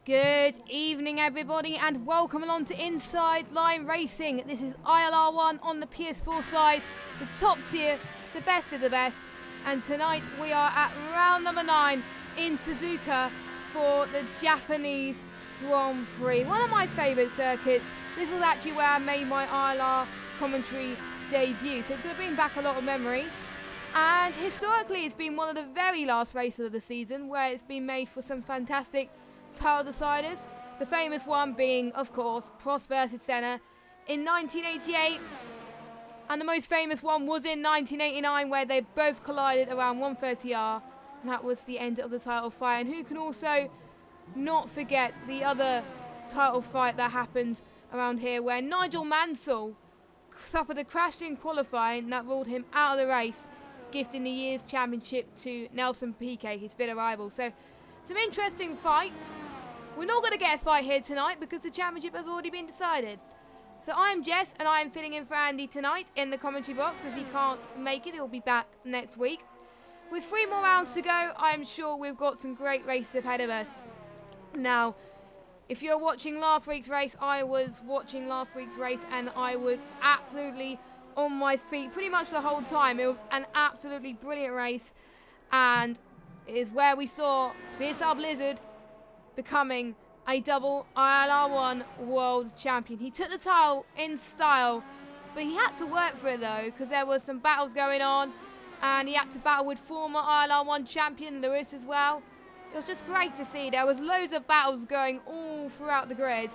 Good evening, everybody, and welcome along to Inside Line Racing. This is ILR1 on the PS4 side, the top tier, the best of the best. And tonight we are at round number 9 in Suzuka for the Japanese Grand Prix. One of my favourite circuits. This was actually where I made my ILR commentary debut, so it's going to bring back a lot of memories. And historically, it's been one of the very last races of the season where it's been made for some fantastic title deciders. The famous one being, of course, Prost versus Senna in 1988. And the most famous one was in 1989 where they both collided around 130R. And that was the end of the title fight. And who can also not forget the other title fight that happened around here where Nigel Mansell suffered a crash in qualifying that ruled him out of the race, gifting the year's championship to Nelson Piquet, his bitter rival. So, some interesting fights. We're not going to get a fight here tonight because the championship has already been decided. So I'm Jess and I am filling in for Andy tonight in the commentary box as he can't make it. He'll be back next week. With 3 more rounds to go, I'm sure we've got some great races ahead of us. Now, if you're watching last week's race, I was watching last week's race and I was absolutely on my feet pretty much the whole time. It was an absolutely brilliant race, and it is where we saw VSR Blizzard becoming a double ILR1 world champion. He took the title in style, but he had to work for it though, because there was some battles going on, and he had to battle with former ILR1 champion Lewis as well. It was just great to see. There was loads of battles going all throughout the grid,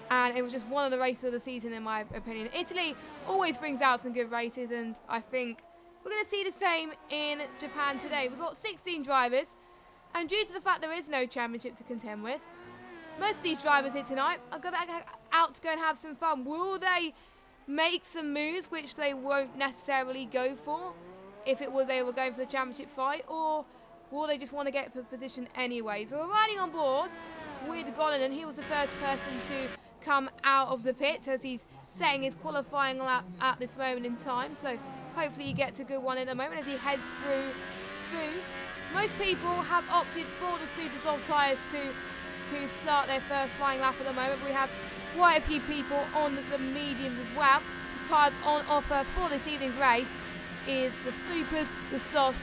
and it was just one of the races of the season in my opinion. Italy always brings out some good races, and I think we're going to see the same in Japan today. We've got 16 drivers, and due to the fact there is no championship to contend with, most of these drivers here tonight are going out to go and have some fun. Will they make some moves which they won't necessarily go for if it was they were going for the championship fight, or will they just want to get a position anyway? So we're riding on board with Golan, and he was the first person to come out of the pit as he's setting his qualifying lap at this moment in time. So hopefully he gets a good one in a moment as he heads through spoons. Most people have opted for the super soft tyres to start their first flying lap at the moment. We have quite a few people on the mediums as well. The tyres on offer for this evening's race is the supers, the softs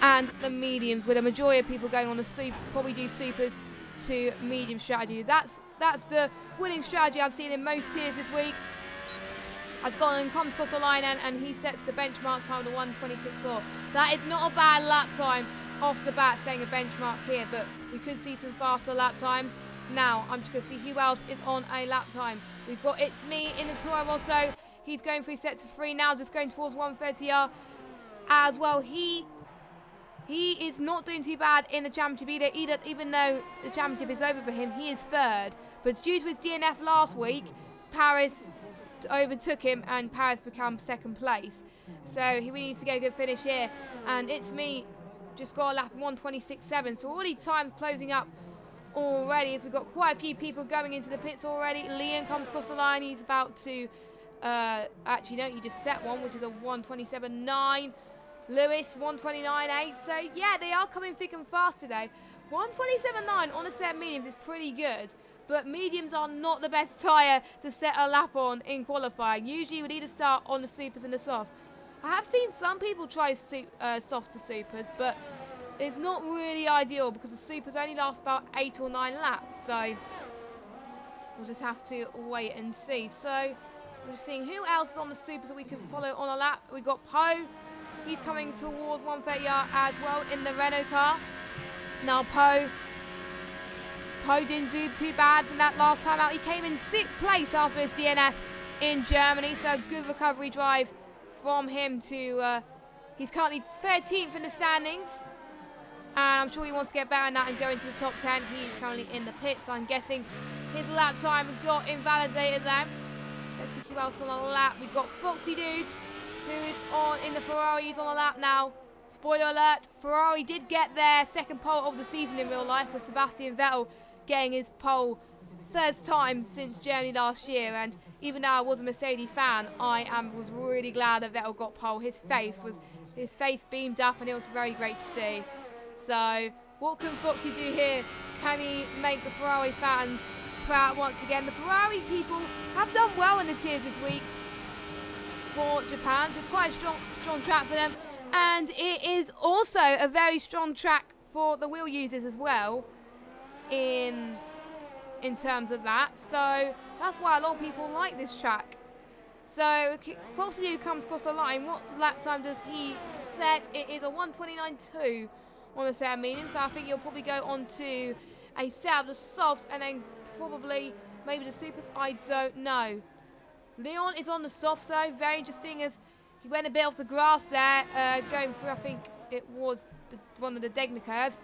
and the mediums, with a majority of people going on the super, probably do supers to medium strategy. That's the winning strategy I've seen in most tiers this week. Has gone and comes across the line and he sets the benchmark time to 1:26.4. That is not a bad lap time off the bat, setting a benchmark here, but we could see some faster lap times. Now, I'm just going to see who else is on a lap time. We've got It's Me in the Toro Rosso. He's going 3 sets of 3 now, just going towards 130R as well. He is not doing too bad in the championship either, even though the championship is over for him. He is 3rd, but due to his DNF last week, Paris overtook him and Paris became 2nd place. So he really needs to get a good finish here. And It's Me just got a lap 1:26.7, so already time's closing up already as we've got quite a few people going into the pits already. Leon comes across the line. He's about to actually no, he just set one, which is a 1:27.9. Lewis 1:29.8. So yeah, they are coming thick and fast today. 1:27.9 on a set of mediums is pretty good, but mediums are not the best tyre to set a lap on in qualifying. Usually you would either start on the supers and the softs. I have seen some people try softs to supers, but it's not really ideal because the supers only last about 8 or 9 laps. So we'll just have to wait and see. So we're seeing who else is on the supers that we can follow on a lap. We've got Poe. He's coming towards 130R as well in the Renault car. Now Poe didn't do too bad from that last time out. He came in 6th place after his DNF in Germany, so a good recovery drive from him to, he's currently 13th in the standings, and I'm sure he wants to get better than that and go into the top 10. He's currently in the pits, so I'm guessing his lap time got invalidated there. Let's see who else on the lap. We've got Foxy Dude, who is on in the Ferrari. He's on the lap now. Spoiler alert, Ferrari did get their 2nd pole of the season in real life, with Sebastian Vettel getting his pole 3rd time since Germany last year. And even though I was a Mercedes fan, was really glad that Vettel got pole. His face beamed up and it was very great to see. So what can Foxy do here? Can he make the Ferrari fans proud once again? The Ferrari people have done well in the tiers this week for Japan, so it's quite a strong track for them. And it is also a very strong track for the wheel users as well in terms of that. So that's why a lot of people like this track. So Foxy comes across the line. What lap time does he set? It is a 1:29.2 on the set medium. So I think he'll probably go on to a set of the softs and then probably maybe the supers. I don't know. Leon is on the softs though. Very interesting as he went a bit off the grass there, going through, I think it was one of the Degner curves.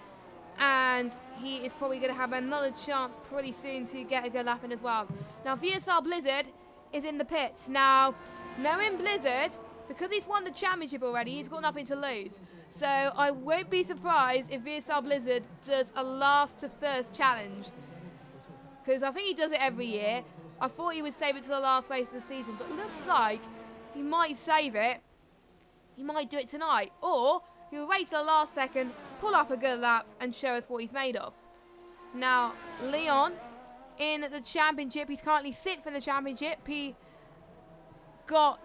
And he is probably going to have another chance pretty soon to get a good lap in as well. Now, VSR Blizzard is in the pits. Now, knowing Blizzard, because he's won the championship already, he's got nothing to lose. So I won't be surprised if VSR Blizzard does a last to first challenge. Because I think he does it every year. I thought he would save it to the last race of the season, but it looks like he might save it. He might do it tonight. Or he'll wait till the last second, pull up a good lap, and show us what he's made of. Now, Leon in the championship. He's currently 6th in the championship. He got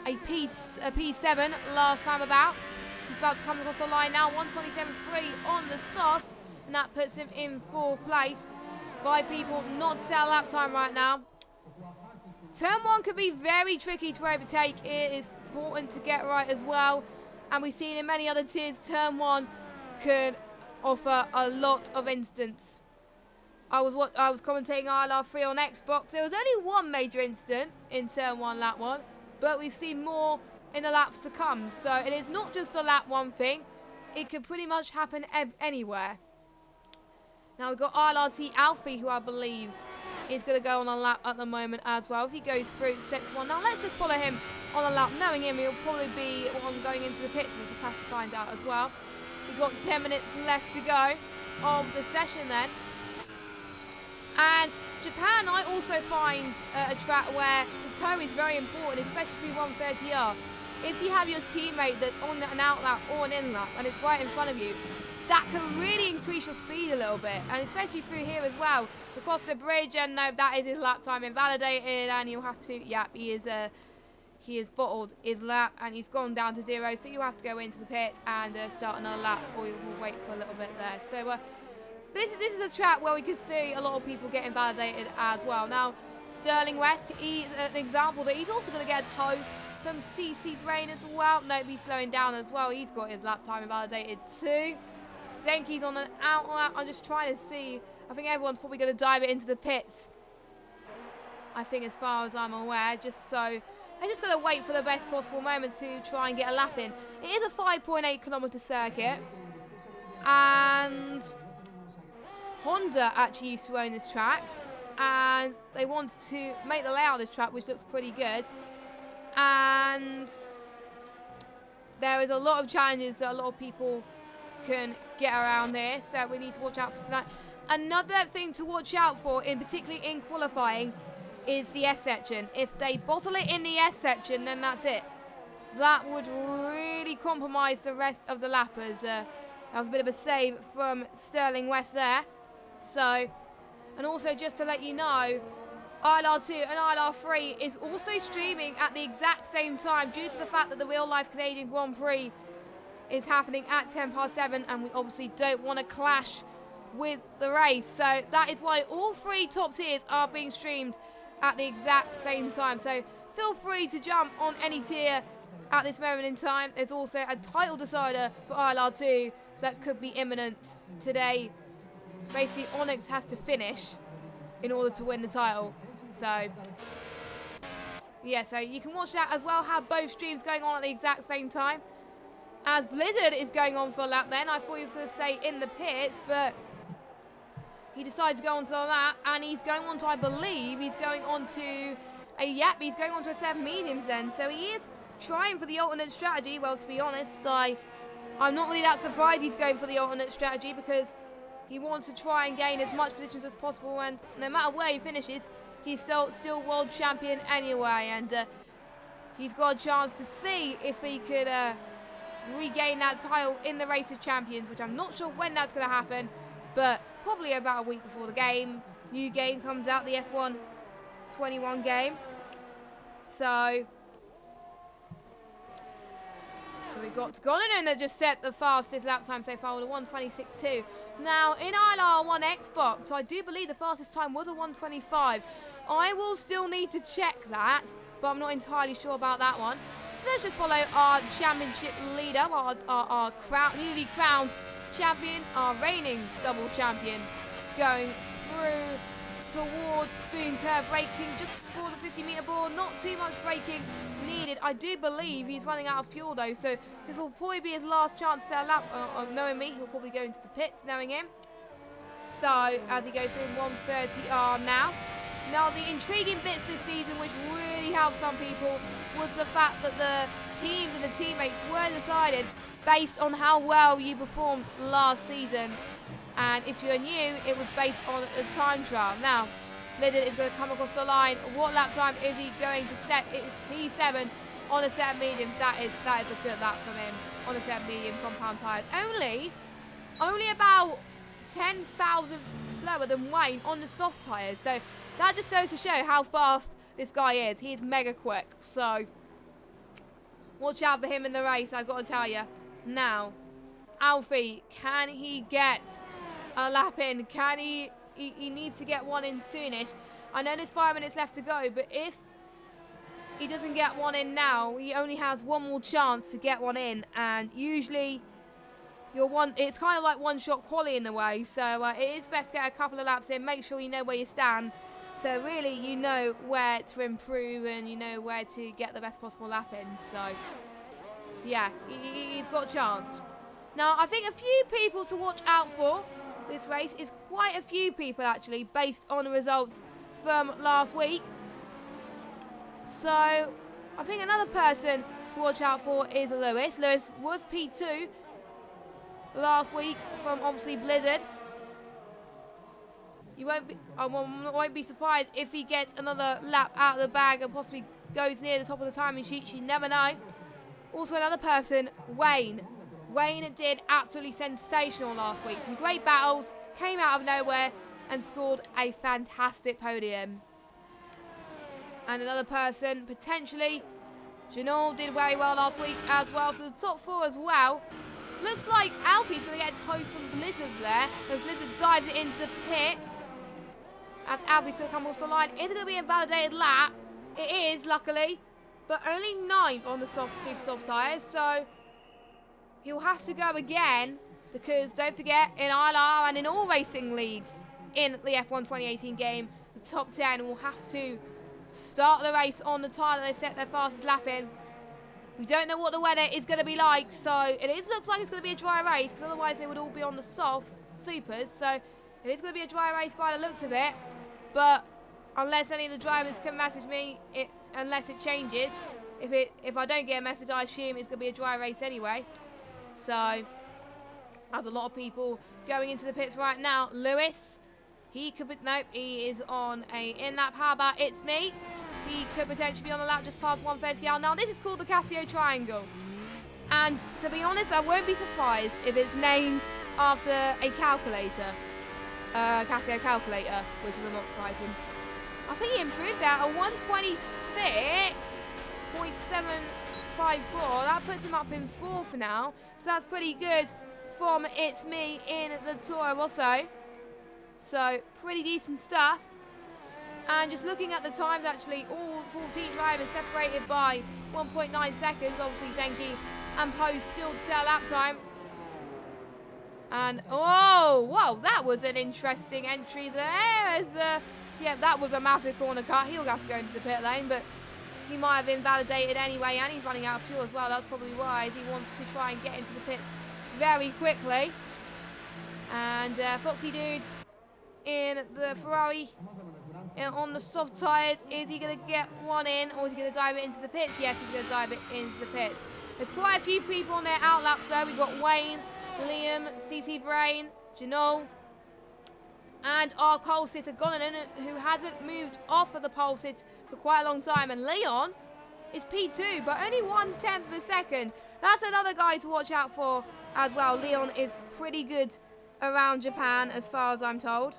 a P7 last time about. He's about to come across the line now. 1:27.3 on the softs, and that puts him in 4th place. 5 people not to set a lap time right now. Turn 1 could be very tricky to overtake. It is important to get right as well. And we've seen in many other tiers, turn 1 could offer a lot of instance. I was commentating ILR3 on Xbox. There was only one major incident in turn 1, lap 1, but we've seen more in the laps to come. So it is not just a lap 1 thing. It could pretty much happen anywhere. Now we've got ILRT Alfie, who I believe is going to go on a lap at the moment as well as he goes through sector 1. Now let's just follow him on a lap. Knowing him, he'll probably be on going into the pits. We'll just have to find out as well. We've got 10 minutes left to go of the session then. And Japan, I also find a track where the toe is very important, especially through 130R. If you have your teammate that's on an out lap or an in lap and it's right in front of you, that can really increase your speed a little bit, and especially through here as well. Across the bridge, and no, that is his lap time invalidated, and you'll have to, yeah, he has bottled his lap, and he's gone down to 0, so you have to go into the pit and start another lap, or you'll wait for a little bit there. So this is a track where we could see a lot of people get invalidated as well. Now, Sterling West, he's an example that he's also going to get a tow from CC Brain as well. Nope, he's slowing down as well. He's got his lap time invalidated too. Zenki's on an out lap. I'm just trying to see. I think everyone's probably going to dive it into the pits. I think as far as I'm aware, just so they're just going to wait for the best possible moment to try and get a lap in. It is a 5.8 kilometre circuit. And Honda actually used to own this track. And they wanted to make the layout of this track, which looks pretty good. And there is a lot of challenges that a lot of people can get around here, so we need to watch out for tonight. Another thing to watch out for, particularly in qualifying, is the S section. If they bottle it in the S section, then that's it. That would really compromise the rest of the lappers. That was a bit of a save from Sterling West there. So, and also just to let you know, ILR2 and ILR3 is also streaming at the exact same time due to the fact that the Real Life Canadian Grand Prix is happening at 7:10, and we obviously don't want to clash with the race. So that is why all 3 top tiers are being streamed at the exact same time. So feel free to jump on any tier at this moment in time. There's also a title decider for ILR2 that could be imminent today. Basically, Onyx has to finish in order to win the title. So yeah, so you can watch that as well, have both streams going on at the exact same time. As Blizzard is going on for a lap then, I thought he was going to say in the pits, but he decided to go on to the lap, and he's going on to, I believe, he's going on to he's going on to a 7 mediums then. So he is trying for the alternate strategy. Well, to be honest, I'm not really that surprised he's going for the alternate strategy, because he wants to try and gain as much positions as possible, and no matter where he finishes, he's still world champion anyway, and he's got a chance to see if he could regain that title in the Race of Champions, which I'm not sure when that's going to happen, But probably about a week before the game, new game comes out, the F1 21 game. So we've got Golinen that just set the fastest lap time so far with a 1:26.2. Now, in ILR1 Xbox, I do believe the fastest time was a 1:25. I will still need to check that, but I'm not entirely sure about that one. So let's just follow our championship leader, our newly crowned champion, our reigning double champion, going through towards Spoon Curve, braking just before the 50-meter board. Not too much braking needed. I do believe he's running out of fuel though, so this will probably be his last chance to lap. Knowing me, he'll probably go into the pits, knowing him. So as he goes through 1:30R now. Now the intriguing bits this season, which really helped some people, was the fact that the teams and the teammates were decided based on how well you performed last season. And if you're new, it was based on a time trial. Now, Liddon is going to come across the line. What lap time is he going to set? It is P7 on a set of mediums. That is a good lap from him on a set of medium compound tyres. Only about 10 thousandths slower than Wayne on the soft tyres. So that just goes to show how fast this guy is. He is mega quick. So watch out for him in the race, I've got to tell you. Now, Alfie, can he get a lap in? Can he needs to get one in soonish. I know there's 5 minutes left to go, but if he doesn't get one in now, he only has one more chance to get one in, and usually it's kind of like one-shot quali in a way, so it is best to get a couple of laps in, make sure you know where you stand, so really you know where to improve and you know where to get the best possible lap in. So yeah, he's got a chance. Now, I think a few people to watch out for this race is quite a few people actually, based on the results from last week. So I think another person to watch out for is Lewis. Lewis was P2 last week from obviously Blizzard. I won't be surprised if he gets another lap out of the bag and possibly goes near the top of the timing sheet. You never know. Also another person, Wayne. Wayne did absolutely sensational last week. Some great battles, came out of nowhere and scored a fantastic podium. And another person, potentially, Janelle did very well last week as well. So the top 4 as well. Looks like Alfie's going to get a tow from Blizzard there, as Blizzard dives it into the pits. And Alfie's going to come off the line. Is it going to be a validated lap? It is, luckily. But only 9th on the super soft tyres. So he'll have to go again. Because don't forget, in ILR and in all racing leagues in the F1 2018 game, the top 10 will have to start the race on the tyre that they set their fastest lap in. We don't know what the weather is going to be like, so looks like it's going to be a dry race, because otherwise they would all be on the soft supers. So it is going to be a dry race by the looks of it. But unless any of the drivers can message me, unless it changes, if I don't get a message, I assume it's going to be a dry race anyway. So there's a lot of people going into the pits right now. Lewis, he could be, nope, he is on a in-lap. How about It's Me? He could potentially be on the lap just past 1:30R. Now, this is called the Casio Triangle. And to be honest, I won't be surprised if it's named after a calculator. Casio calculator, which is not surprising. I think he improved that at 126.754. That puts him up in 4th now. So that's pretty good from It's Me in the Tour also. So pretty decent stuff. And just looking at the times actually, all 14 drivers separated by 1.9 seconds. Obviously Zenki and Poe still to set a lap time. And oh, whoa, that was an interesting entry there. Yeah, that was a massive corner cut. He'll have to go into the pit lane, but he might have invalidated anyway, and he's running out of fuel as well. That's probably why he wants to try and get into the pit very quickly. And Foxy Dude in the Ferrari on the soft tyres. Is he going to get one in, or is he going to dive it into the pits? Yes, he's going to dive it into the pits. There's quite a few people on their outlaps though. We've got Wayne, Liam, CC Brain, Janelle, and our pole sitter Golinen, who hasn't moved off of the pole sit for quite a long time. And Leon is P2, but only 1/10 of a second. That's another guy to watch out for as well. Leon is pretty good around Japan, as far as I'm told.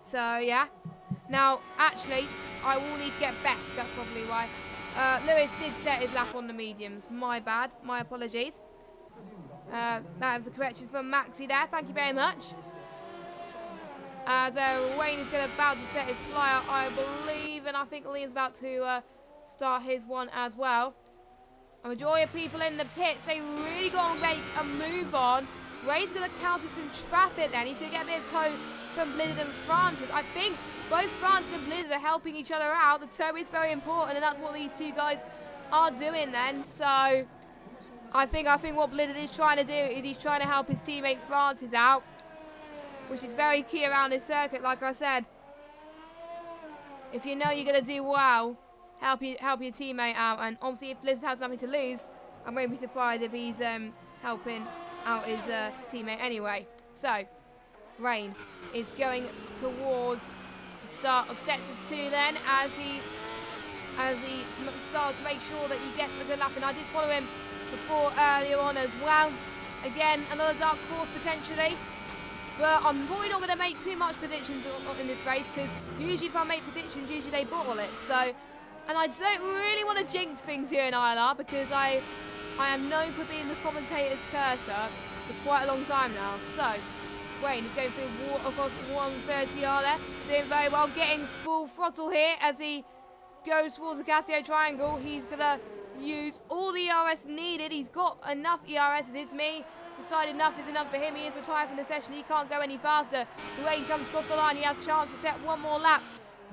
So, yeah. Now, actually, I will need to get best. That's probably why. Lewis did set his lap on the mediums. My bad. My apologies. That was a correction from Maxi there. Thank you very much. As Wayne is about to set his flyer, I believe. And I think Liam's about to start his one as well. A majority of people in the pits, they really got to make a move on. Wayne's going to counter some traffic then. He's going to get a bit of tow from Blizzard and Francis. I think both Francis and Blizzard are helping each other out. The tow is very important, and that's what these two guys are doing then. So I think what Blizzard is trying to do is he's trying to help his teammate Francis out, which is very key around this circuit. Like I said, if you know you're going to do well, help your teammate out. And obviously, if Blizzard has nothing to lose, I won't be surprised if he's helping out his teammate anyway. So Rain is going towards the start of sector 2 then, as he starts to make sure that he gets a good lap. And I did follow him before earlier on as well. Again, another dark horse potentially. But I'm probably not going to make too much predictions in this race, because usually if I make predictions, usually they bottle it. So, and I don't really want to jinx things here in ILR, because I am known for being the commentator's cursor for quite a long time now. So, Wayne is going through water across 130R there, doing very well, getting full throttle here as he goes towards the Casio triangle. He's going to use all the ERS needed. He's got enough ERS, it's me. Decided enough is enough for him. He is retired from the session. He can't go any faster. Wayne comes across the line. He has a chance to set one more lap,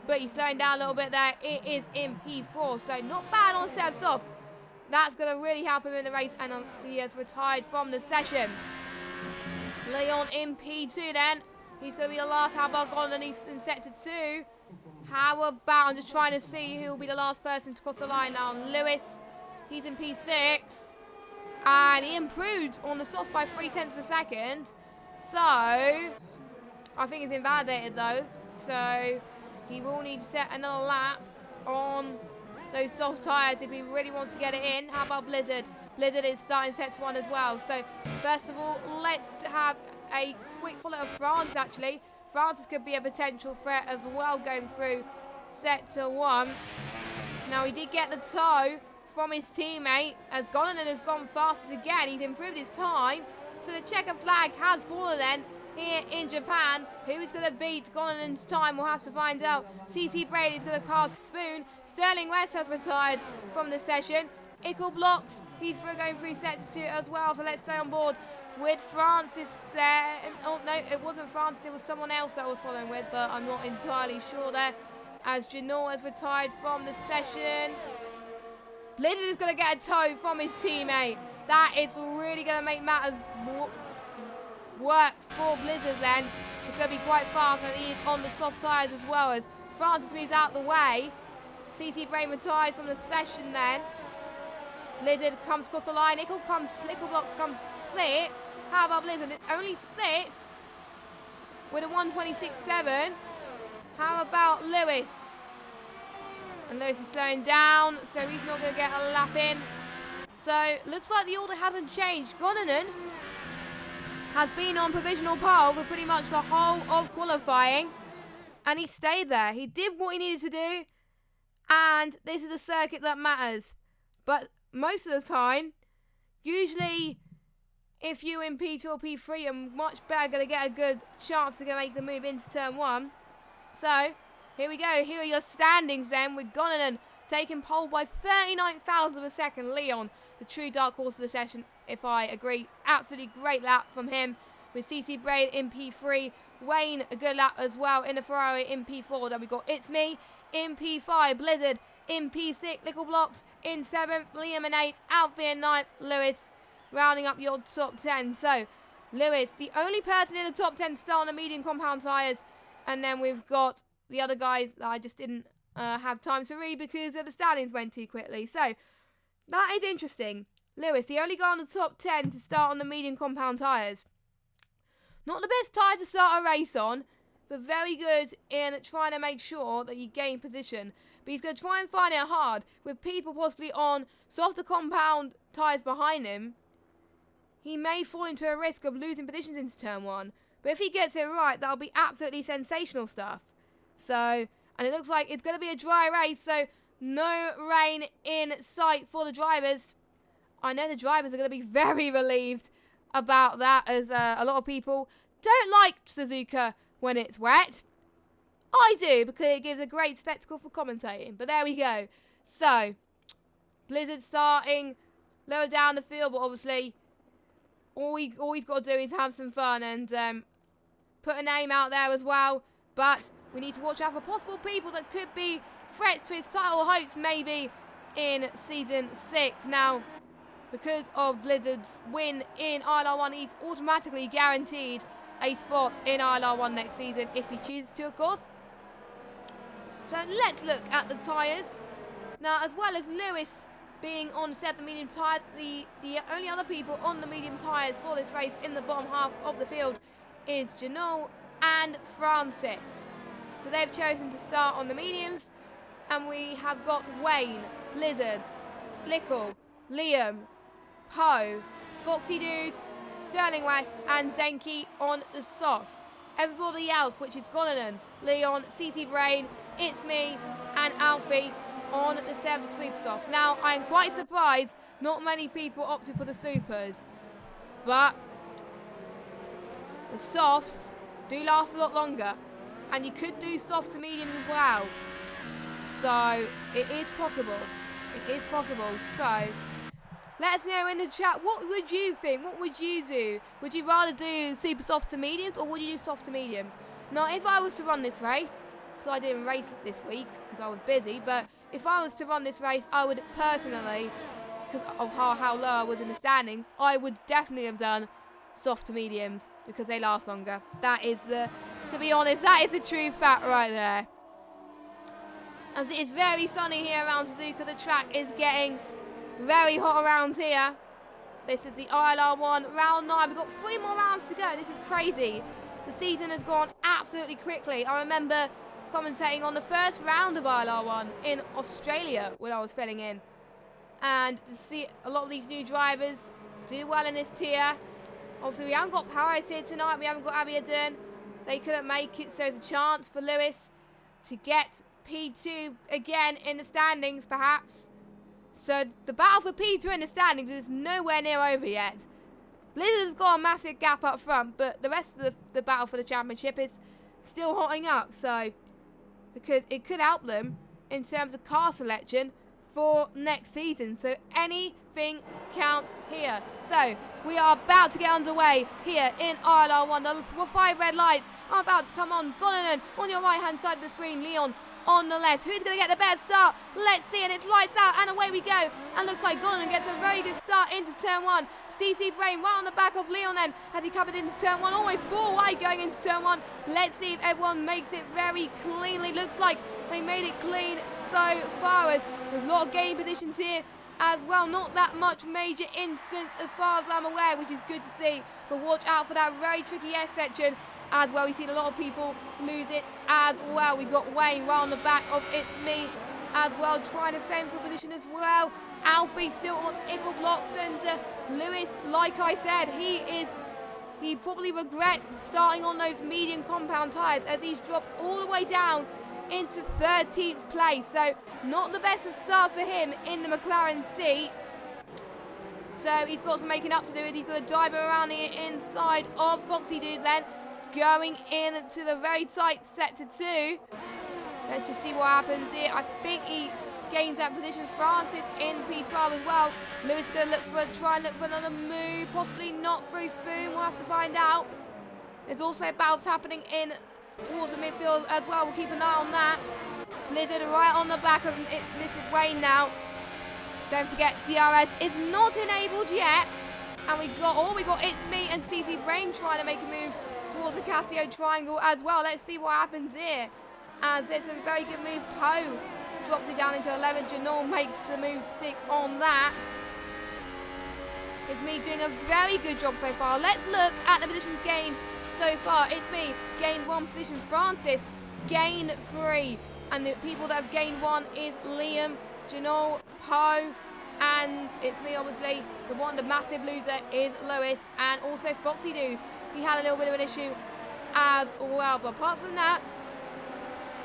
but he's slowing down a little bit there. It is in P4, so not bad on set of softs. That's going to really help him in the race, and he has retired from the session. Leon in P2 then. He's going to be the last. How about Golden in sector 2? How about, I'm just trying to see who will be the last person to cross the line now. Lewis, he's in P6. And he improved on the softs by 0.3 per second. So, I think it's invalidated though. So, he will need to set another lap on those soft tyres if he really wants to get it in. How about Blizzard? Blizzard is starting sector 1 as well. So, first of all, let's have a quick follow of France actually. Francis could be a potential threat as well going through sector 1. Now, he did get the tow from his teammate, as Gonanen has gone fastest again. He's improved his time, so the checker flag has fallen then here in Japan. Who is going to beat Gonanen's time? We'll have to find out. CC Brady is going to pass Spoon. Sterling West has retired from the session. Ickle Blocks, he's going through sector 2 as well, so let's stay on board with Francis there. Oh no, it wasn't Francis, it was someone else that I was following with, but I'm not entirely sure there, as Janor has retired from the session. Blizzard is going to get a tow from his teammate. That is really going to make matters work for Blizzard then. It's going to be quite fast, and he is on the soft tyres as well, as Francis moves out the way. CC Brain retires from the session then. Blizzard comes across the line. Ickle Blocks comes 6th. How about Blizzard? It's only 6th with a 126.7. How about Lewis? And Lewis is slowing down, so he's not going to get a lap in. So, looks like the order hasn't changed. Gonanen has been on provisional pole for pretty much the whole of qualifying. And he stayed there. He did what he needed to do. And this is a circuit that matters. But most of the time, usually, if you're in P2 or P3, you're much better going to get a good chance to make the move into turn 1. So, here we go. Here are your standings then, with Gonanen taking pole by 39,000 of a second. Leon, the true dark horse of the session, if I agree. Absolutely great lap from him, with CC Braid in P3. Wayne, a good lap as well in the Ferrari in P4. Then we got It's Me in P5. Blizzard in P6. Lickle Blocks in 7th. Liam in 8th. Alfie in 9th. Lewis rounding up your top 10. So, Lewis, the only person in the top 10 to start on the medium compound tyres. And then we've got the other guys that I just didn't have time to read because the standings went too quickly. So, that is interesting. Lewis, the only guy on the top 10 to start on the medium compound tyres. Not the best tyre to start a race on, but very good in trying to make sure that you gain position. But he's going to try and find it hard with people possibly on softer compound tyres behind him. he may fall into a risk of losing positions into turn 1. But if he gets it right, that'll be absolutely sensational stuff. So, and it looks like it's going to be a dry race, so no rain in sight for the drivers. I know the drivers are going to be very relieved about that, as a lot of people don't like Suzuka when it's wet. I do, because it gives a great spectacle for commentating. But there we go. So, Blizzard starting lower down the field, but obviously all he's got to do is have some fun and put a name out there as well. But we need to watch out for possible people that could be threats to his title hopes maybe in Season 6. Now, because of Blizzard's win in ILR1, he's automatically guaranteed a spot in ILR1 next season if he chooses to, of course. So let's look at the tyres. Now, as well as Lewis being on set the medium tyres, the only other people on the medium tyres for this race in the bottom half of the field is Janot and Francis. So they've chosen to start on the mediums, and we have got Wayne, Blizzard, Lickle, Liam, Poe, Foxy Dude, Sterling West and Zenki on the softs. Everybody else, which is Gonanan, Leon, CC Brain, It's Me and Alfie on the 7 Super Soft. Now, I am quite surprised not many people opted for the Supers, but the softs do last a lot longer, and you could do soft to mediums as well. So, it is possible. It is possible. So, let us know in the chat, what would you think? What would you do? Would you rather do super soft to mediums, or would you do soft to mediums? Now, if I was to run this race, because I didn't race this week because I was busy, but if I was to run this race, I would personally, because of how low I was in the standings, I would definitely have done soft to mediums because they last longer. That is to be honest, that is the true fact right there. As it is very sunny here around Suzuka, the track is getting very hot around here. This is the ILR1 round 9. We've got 3 more rounds to go. This is crazy. The season has gone absolutely quickly. I remember commentating on the first round of ILR1 in Australia when I was filling in. And to see a lot of these new drivers do well in this tier. Obviously, we haven't got Paris here tonight. We haven't got Abiadun. They couldn't make it, so there's a chance for Lewis to get P2 again in the standings, perhaps. So the battle for P2 in the standings is nowhere near over yet. Blizzard's got a massive gap up front, but the rest of the battle for the championship is still hotting up. So, because it could help them in terms of car selection for next season. So anything counts here. So we are about to get underway here in ILR1. The 5 red lights are about to come on. Gonanan on your right hand side of the screen. Leon on the left. Who's going to get the best start? Let's see. And it's lights out and away we go. And looks like Gonanan gets a very good start into turn 1. CC Brain right on the back of Leon then as he covered into turn 1. Almost 4 wide going into turn 1. Let's see if everyone makes it very cleanly. Looks like they made it clean so far, as a lot of game positions here as well. Not that much major instance as far as I'm aware, which is good to see. But watch out for that very tricky S section as well. We've seen a lot of people lose it as well. We've got Wayne right on the back of It's Me as well, trying to fend for position as well. Alfie still on equal blocks, and Lewis, like I said, he probably regrets starting on those medium compound tyres, as he's dropped all the way down into 13th place. So not the best of starts for him in the McLaren seat. So he's got some making up to do. He's going to dive around the inside of Foxy Dude then, going into the very tight sector 2. Let's just see what happens here. I think he gains that position. Francis in P12 as well. Lewis is going to try and look for another move, possibly not through Spoon. We'll have to find out. There's also battles happening in towards the midfield as well. We'll keep an eye on that. Blizzard right on the back of it. This is Wayne now. Don't forget, DRS is not enabled yet. And we got It's Me and CC Brain trying to make a move towards the Casio triangle as well. Let's see what happens here. As it's a very good move. Poe drops it down into 11th. Janot makes the move stick on that. It's Me doing a very good job so far. Let's look at the positions gained so far. It's Me gained 1 position. Francis gained 3. And the people that have gained 1 is Liam, Janot, Poe, And it's me, obviously. The massive loser is Lewis, and also Foxy Dude. He had a little bit of an issue as well. But apart from that,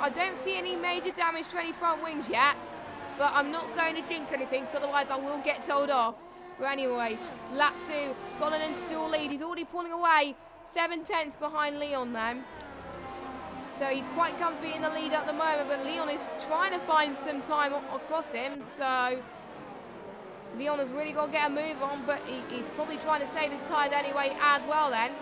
I don't see any major damage to any front wings yet. But I'm not going to jinx anything, because otherwise I will get told off. But anyway, lap 2, got an install lead. He's already pulling away 7/10 behind Leon then. So he's quite comfy in the lead at the moment, but Leon is trying to find some time across him. So Leon has really got to get a move on, but he's probably trying to save his tyres anyway as well then.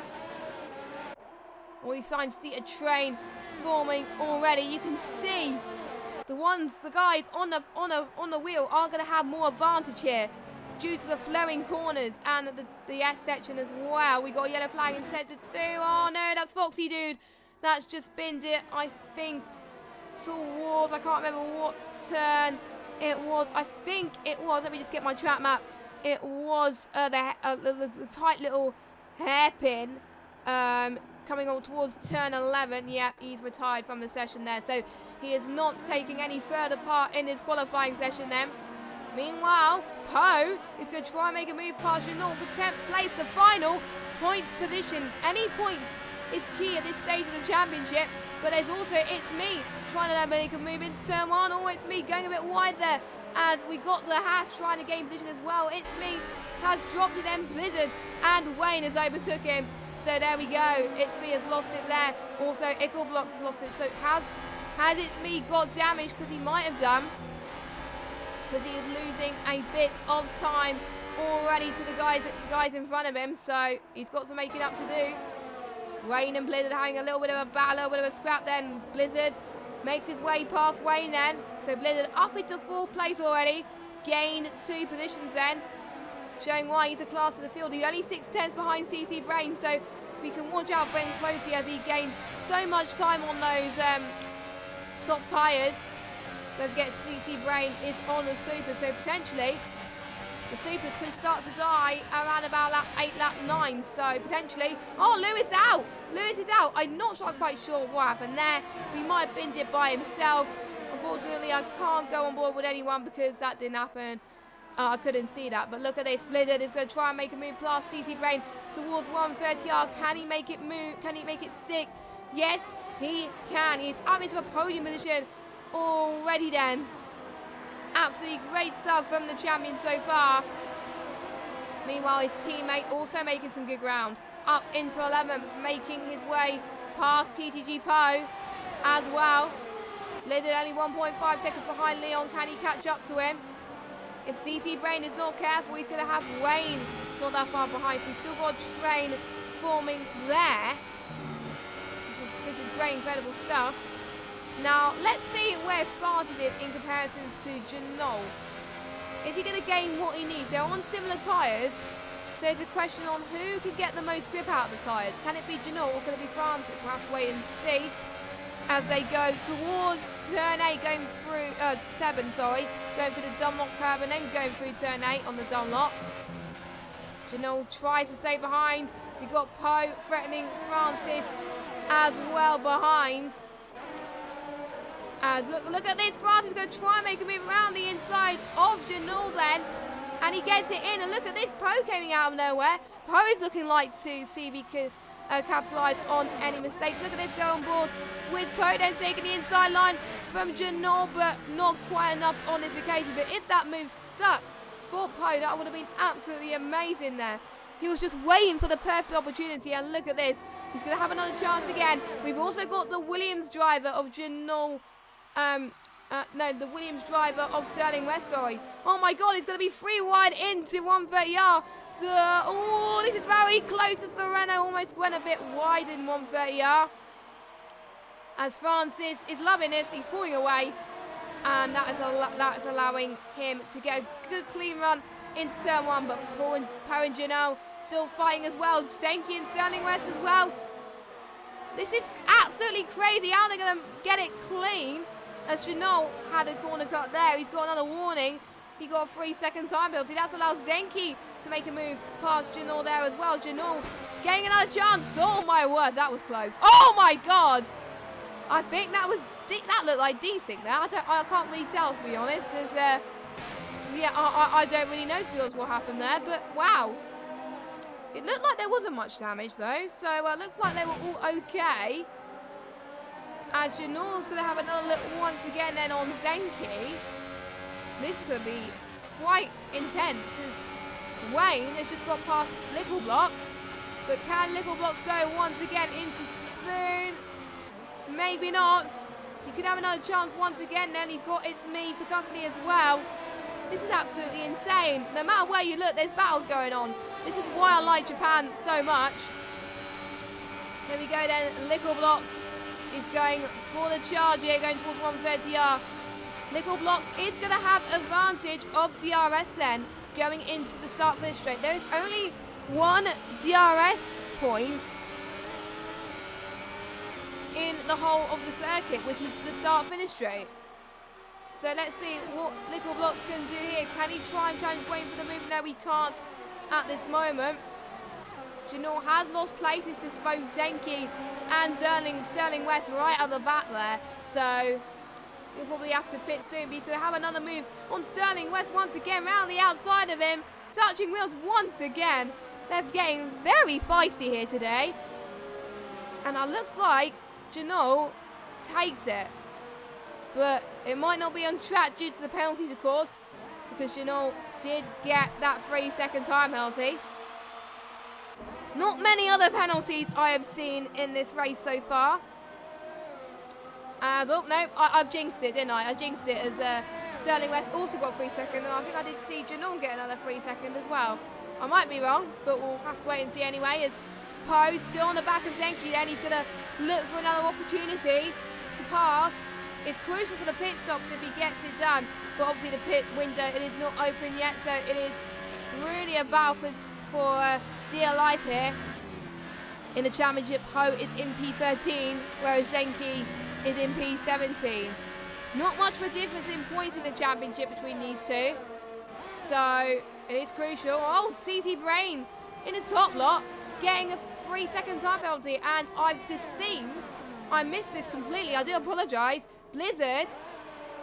We're starting to see a train forming already. You can see the guys on the wheel are going to have more advantage here due to the flowing corners and the S section as well. We got a yellow flag in sector 2. Oh no, that's Foxy Dude. That's just binned it, I think, towards, I can't remember what turn it was. I think it was, let me just get my track map. It was the tight little hairpin coming on towards turn 11. Yeah, he's retired from the session there. So he is not taking any further part in his qualifying session then. Meanwhile, Poe is going to try and make a move past Janot for 10th place, the final points position. Any points is key at this stage of the championship, but there's also It's Me trying to make a move into turn 1. Oh, It's Me going a bit wide there as we got the Hash trying to gain position as well. It's Me has dropped it then, Blizzard, and Wayne has overtook him. So there we go. It's Me has lost it there. Also, Ickelblocks has lost it. So has It's Me got damage? Because he might have done. Because he is losing a bit of time already to the guys in front of him. So he's got to make it up to do. Wayne and Blizzard having a little bit of a battle, a little bit of a scrap then. Blizzard makes his way past Wayne then. So Blizzard up into 4th place already. Gained 2 positions then. Showing why he's a class of the field. He's only 6/10 behind CC Brain. So we can watch out for him closely as he gained so much time on those soft tyres. Don't forget CC Brain is on the Super. So potentially the Supers can start to die around about lap 8, lap 9. So potentially, oh, Lewis out. Lewis is out. I'm not quite sure what happened there. He might have binned it by himself. Unfortunately, I can't go on board with anyone because that didn't happen. I couldn't see that. But look at this. Blizzard is going to try and make a move past CC Brain towards 130R. Can he make it move? Can he make it stick? Yes, he can. He's up into a podium position already then. Absolutely great stuff from the champion so far. Meanwhile, his teammate also making some good ground. Up into 11th, making his way past TTG Poe as well. Blizzard only 1.5 seconds behind Leon. Can he catch up to him? If CC Brain is not careful, he's going to have Wayne not that far behind. So we've still got a train forming there. This is great, incredible stuff. Now, let's see where France is in comparisons to Janot. Is he going to gain what he needs? They're on similar tyres, so it's a question on who can get the most grip out of the tyres. Can it be Janot or can it be Francis? We'll have to wait and see as they go towards turn 8, going through, 7, sorry, going through the Dunlop curve and then going through turn 8 on the Dunlop. Janot tries to stay behind. We've got Poe threatening Francis as well behind. As look at this, Francis is going to try and make a move around the inside of Janot then. And he gets it in, and look at this, Poe coming out of nowhere. Poe is looking like to see if he can capitalise on any mistakes. Look at this, go on board with Poe then taking the inside line from Janot, but not quite enough on this occasion. But if that move stuck for Poe, that would have been absolutely amazing there. He was just waiting for the perfect opportunity, and look at this. He's going to have another chance again. We've also got the Williams driver of Janot. No, the Williams driver of Sterling West, sorry. Oh my god, he's going to be 3 wide into 130R. Oh, this is very close as the Renault almost went a bit wide in 130R. As Francis is loving this, he's pulling away. And that is allowing him to get a good clean run into turn 1. But Poe and Janot still fighting as well. Zenki and Sterling West as well. This is absolutely crazy how they're going to get it clean. As Janot had a corner cut there, he's got another warning. He got a 3-second time penalty. That's allowed Zenki to make a move past Janot there as well. Janot getting another chance. Oh my word, that was close. Oh my god! I think that looked like decent there. I can't really tell, to be honest. There's Yeah, I don't really know, to be honest, what happened there, but wow. It looked like there wasn't much damage, though, so it looks like they were all okay. As Janor's going to have another look once again then on Zenki. This is going to be quite intense, as Wayne has just got past Little Blocks. But can Little Blocks go once again into Spoon? Maybe not. He could have another chance once again then. He's got It's Me for company as well. This is absolutely insane. No matter where you look, there's battles going on. This is why I like Japan so much. Here we go then. Little Blocks is going for the charge here, going towards 130R. Little Blocks is going to have advantage of DRS then, going into the start-finish straight. There is only one DRS point in the whole of the circuit, which is the start-finish straight. So let's see what Little Blocks can do here. Can he try and challenge Wayne for the move? No, he can't at this moment. Janor has lost places to both Zenki and Sterling West right at the back there. So he'll probably have to pit soon, but he's going to have another move on Sterling West once again, round the outside of him. Touching wheels once again. They're getting very feisty here today. And it looks like Janor takes it. But it might not be on track due to the penalties, of course, because Janor did get that 3-second time penalty. Not many other penalties I have seen in this race so far. As, oh no, I've jinxed it, didn't I? I jinxed it as Sterling West also got 3 seconds, and I think I did see Janor get another 3 seconds as well. I might be wrong, but we'll have to wait and see anyway, as Poe still on the back of Zenki then. He's going to look for another opportunity to pass. It's crucial for the pit stops if he gets it done, but obviously the pit window, it is not open yet, so it is really a battle for dear life here. In the championship, Ho is in P13, whereas Zenki is in P17. Not much of a difference in points in the championship between these two, so it is crucial. Oh, CC Brain in the top lot, getting a 3-second time penalty, and I've just seen, I missed this completely, I do apologise. Blizzard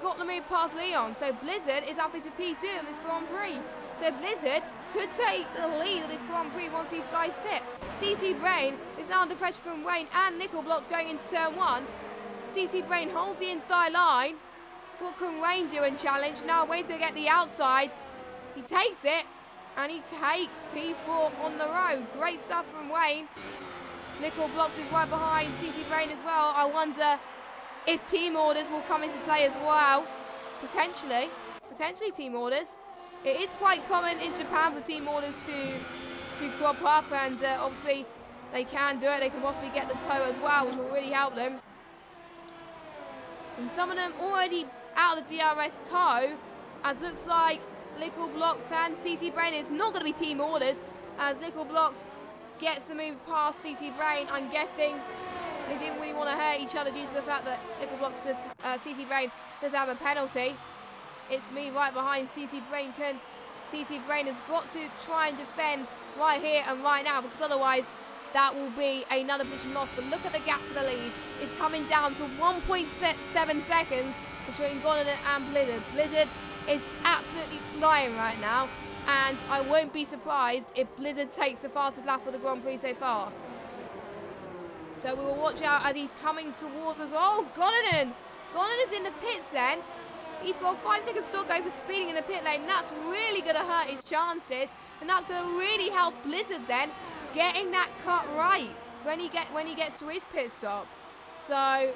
got the move past Leon, so Blizzard is up into P2 in this Grand Prix. So Blizzard could take the lead of this Grand Prix once these guys pit. CC Brain is now under pressure from Wayne and Nickel Blocks going into turn 1. CC Brain holds the inside line. What can Wayne do and challenge? Now Wayne's going to get the outside. He takes it, and he takes P4 on the road. Great stuff from Wayne. Nickel Blocks is right behind CC Brain as well. I wonder if team orders will come into play as well. Potentially team orders. It is quite common in Japan for team orders to crop up, and obviously they can do it. They can possibly get the tow as well, which will really help them. And some of them already out of the DRS tow, as looks like Nickel Blocks and CC Brain. It's not going to be team orders, as Nickel Blocks gets the move past CC Brain. I'm guessing they didn't really want to hurt each other due to the fact that Nickel Blocks does, CC Brain does have a penalty. It's me right behind CC Brain. CC Brain has got to try and defend right here and right now, because otherwise that will be another position loss. But look at the gap for the lead. It's coming down to 1.7 seconds between Golan and Blizzard. Blizzard is absolutely flying right now, and I won't be surprised if Blizzard takes the fastest lap of the Grand Prix so far. So we will watch out as he's coming towards us. Oh, Golan is in the pits then. He's got 5 seconds to go for speeding in the pit lane. That's really going to hurt his chances, and that's going to really help Blizzard then getting that cut right when he gets to his pit stop. So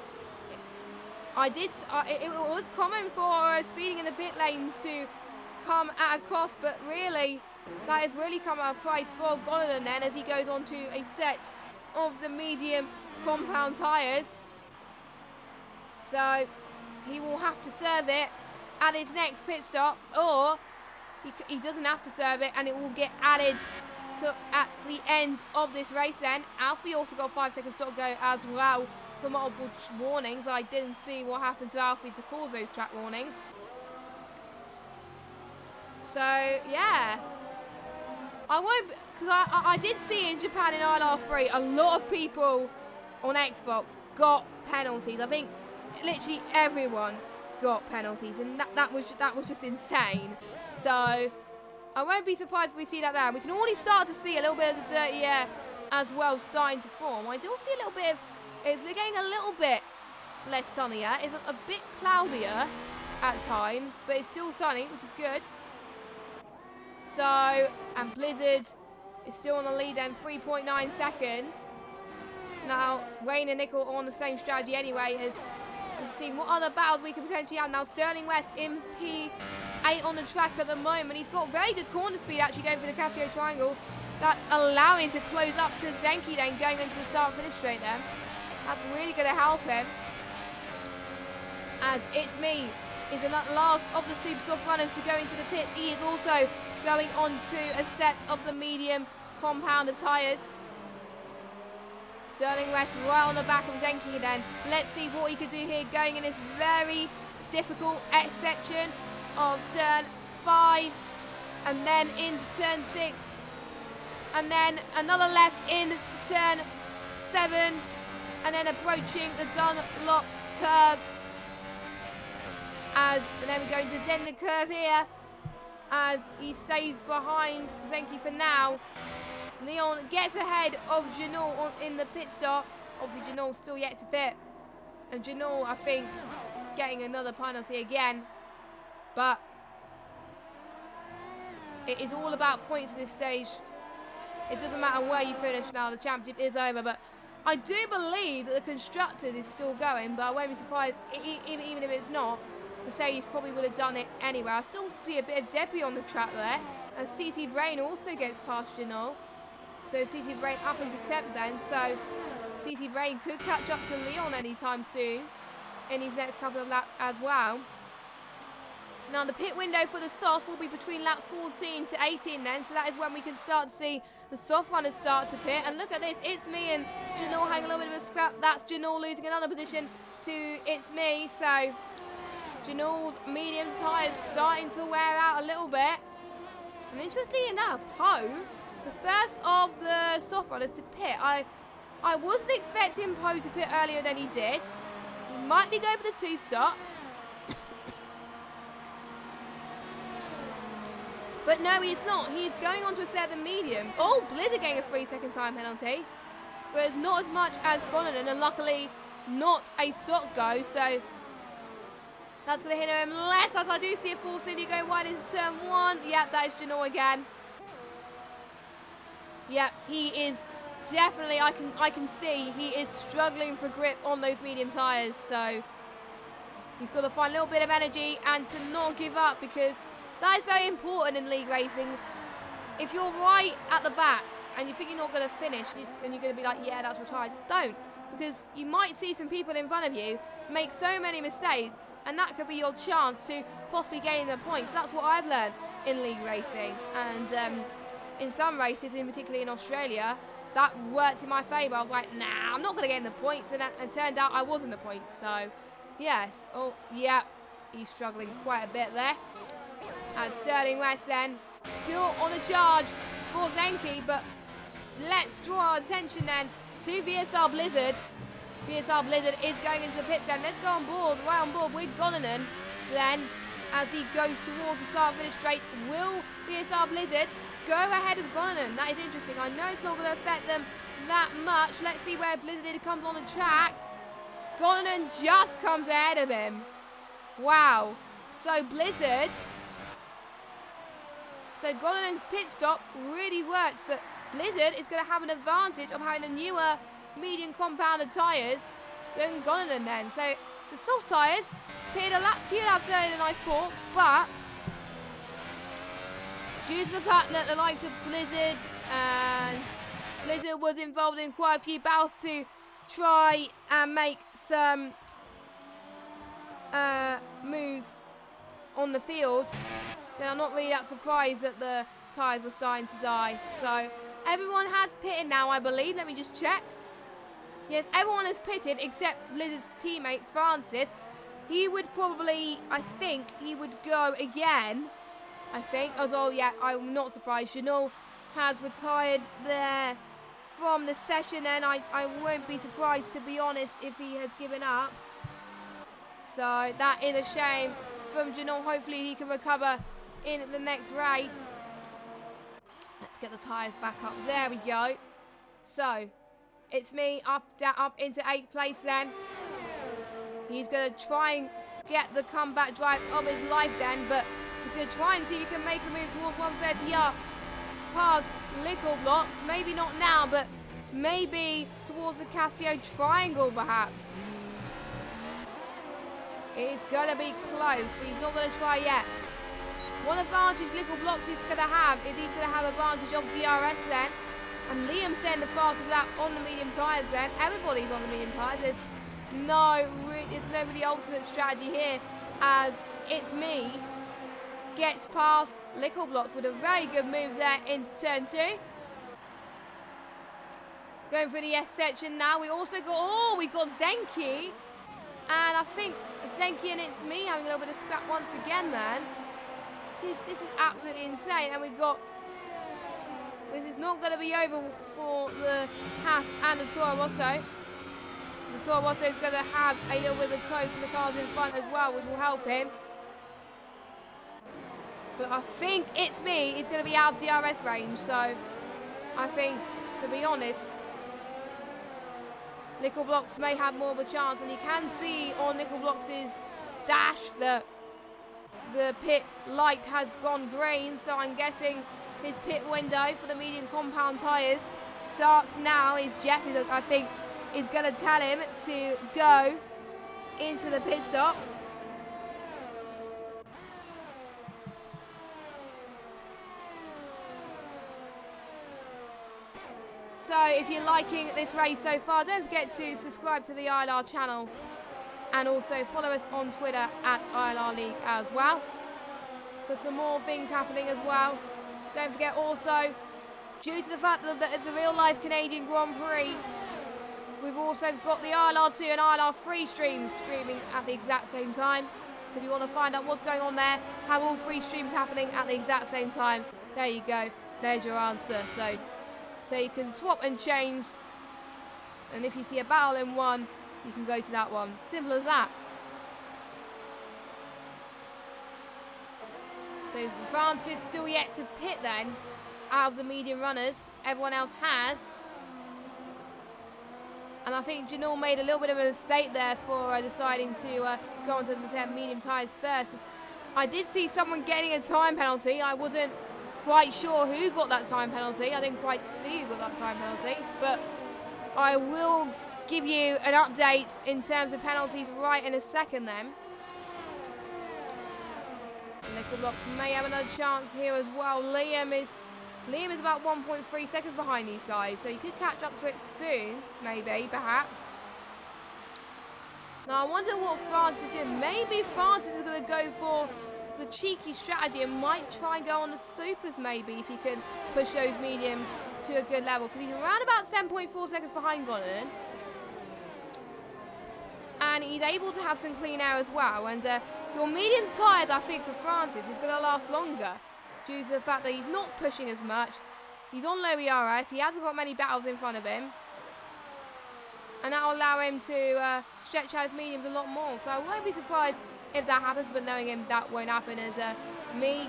it was common for speeding in the pit lane to come at a cost, but really that has really come at a price for Golan then, as he goes on to a set of the medium compound tyres. So he will have to serve it at his next pit stop, or he doesn't have to serve it and it will get added to at the end of this race then. Alfie also got 5 seconds to go as well for multiple warnings. I didn't see what happened to Alfie to cause those track warnings. So yeah, I won't, because I did see in Japan in ILR3 a lot of people on Xbox got penalties. I think literally everyone got penalties, and that was just insane. So I won't be surprised if we see that there. And we can already start to see a little bit of the dirty air as well starting to form. I do see a little bit of, it's getting a little bit less sunnier. It's a bit cloudier at times, but it's still sunny, which is good. So, and Blizzard is still on the lead then, 3.9 seconds. Now, Wayne and Nickel are on the same strategy anyway, as we've seen what other battles we can potentially have. Now, Sterling West in P8 on the track at the moment. He's got very good corner speed actually going for the Castillo Triangle. That's allowing to close up to Zenki then going into the start finish straight then. That's really going to help him. As It's Me is the last of the super soft runners to go into the pits. He is also going on to a set of the medium compound tyres. Sterling West right on the back of Zenki then. Let's see what he could do here going in this very difficult X section of turn 5 and then into turn 6 and then another left into turn 7 and then approaching the Dunlop curve. And then we go into the Denver curve here as he stays behind Zenki for now. Leon gets ahead of Janul in the pit stops. Obviously, Janul's still yet to pit. And Janul, I think, getting another penalty again. But it is all about points at this stage. It doesn't matter where you finish now. The championship is over. But I do believe that the Constructors is still going. But I won't be surprised, even if it's not. Mercedes probably would have done it anyway. I still see a bit of debris on the track there. And CC Brain also gets past Janul. So CC Brain up into 10th then. So CC Brain could catch up to Leon anytime soon in his next couple of laps as well. Now the pit window for the softs will be between laps 14 to 18 then. So that is when we can start to see the soft runners start to pit. And look at this. It's Me and Janul having a little bit of a scrap. That's Janul losing another position to It's Me. So Janul's medium tyres starting to wear out a little bit. And interestingly enough, Poe, the first of the soft runners to pit. I wasn't expecting Poe to pit earlier than he did. He might be going for the 2-stop. But no, he's not. He's going on to a set of the mediums. Oh, Blizzard getting a 3-second time penalty. Whereas not as much as Gonanen, and luckily not a stock go. So that's going to hit him less, as I do see a Force India go wide into turn 1. Yep, that is Janul again. Yep, he is definitely, I can see he is struggling for grip on those medium tyres. So he's got to find a little bit of energy and to not give up, because that is very important in league racing. If you're right at the back and you think you're not going to finish and you're going to be like, yeah, that's retired, just don't. Because you might see some people in front of you make so many mistakes, and that could be your chance to possibly gain the points. That's what I've learned in league racing. And in some races, in particularly in Australia, that worked in my favour. I was like, nah, I'm not going to get in the points. And turned out I was in the points. So, yes. Oh, yeah. He's struggling quite a bit there. And Sterling West then, still on a charge for Zenki. But let's draw our attention then to VSR Blizzard. VSR Blizzard is going into the pits then. Let's go on board, right on board with Gonanen. Then, as he goes towards the start finish straight, will VSR Blizzard go ahead of Gonanen? That is interesting. I know it's not going to affect them that much. Let's see where Blizzard comes on the track. Gonanen just comes ahead of him. Wow. So Blizzard. So Gonanen's pit stop really worked, but Blizzard is going to have an advantage of having the newer medium compounded tyres than Gonanen then. So the soft tyres appeared a few laps earlier than I thought, but due to the fact that the likes of Blizzard and Blizzard was involved in quite a few battles to try and make some moves on the field, then I'm not really that surprised that the tyres were starting to die. So everyone has pitted now, I believe. Let me just check. Yes, everyone has pitted except Blizzard's teammate, Francis. He would probably, I think, he would go again. I think, as well, yeah, I'm not surprised. Janul has retired there from the session, and I won't be surprised, to be honest, if he has given up. So that is a shame from Janot. Hopefully he can recover in the next race. Let's get the tyres back up. There we go. So it's me up into 8th place then. He's going to try and get the comeback drive of his life then, but he's going to try and see if he can make the move towards 130R past Lickle Blocks. Maybe not now, but maybe towards the Casio Triangle perhaps. It's going to be close, but he's not going to try yet. One advantage Lickle Blocks is going to have is he's going to have advantage of DRS then. And Liam's saying the fastest lap on the medium tyres then. Everybody's on the medium tyres. There's no really alternate strategy here, as It's Me gets past Lickle Blocks with a very good move there into turn 2. Going for the S section now. We also got, we got Zenki. And I think Zenki and It's Me having a little bit of scrap once again, man. This is absolutely insane. And we got, this is not going to be over for the Haas and the Toro Rosso. The Toro Rosso is going to have a little bit of a tow from the cars in front as well, which will help him. But I think It's Me is going to be out of DRS range. So I think, to be honest, Lickle Blocks may have more of a chance. And you can see on Lickle Blocks' dash that the pit light has gone green. So I'm guessing his pit window for the medium compound tyres starts now. Is Jeff, I think, is going to tell him to go into the pit stops. So if you're liking this race so far, don't forget to subscribe to the ILR channel and also follow us on Twitter at ILR League as well for some more things happening as well. Don't forget also, due to the fact that it's a real-life Canadian Grand Prix, we've also got the ILR2 and ILR3 streams streaming at the exact same time. So if you want to find out what's going on there, have all 3 streams happening at the exact same time. There you go. There's your answer. So you can swap and change. And if you see a battle in one, you can go to that one. Simple as that. So France is still yet to pit then, out of the medium runners. Everyone else has. And I think Janelle made a little bit of a mistake there for deciding to go onto the medium tyres first. I did see someone getting a time penalty. I wasn't quite sure who got that time penalty. I didn't quite see who got that time penalty. But I will give you an update in terms of penalties right in a second then. Lickle Blocks may have another chance here as well. Liam is about 1.3 seconds behind these guys, so you could catch up to it soon, maybe, perhaps. Now, I wonder what France is doing. Maybe France is going to go for the cheeky strategy and might try and go on the supers, maybe, if he can push those mediums to a good level. Because he's around about 7.4 seconds behind Gonan. And he's able to have some clean air as well. And your medium tyres, I think, for Francis is going to last longer, due to the fact that he's not pushing as much. He's on low ERS. He hasn't got many battles in front of him. And that will allow him to stretch out his mediums a lot more. So I won't be surprised if that happens, but knowing him, that won't happen. As Me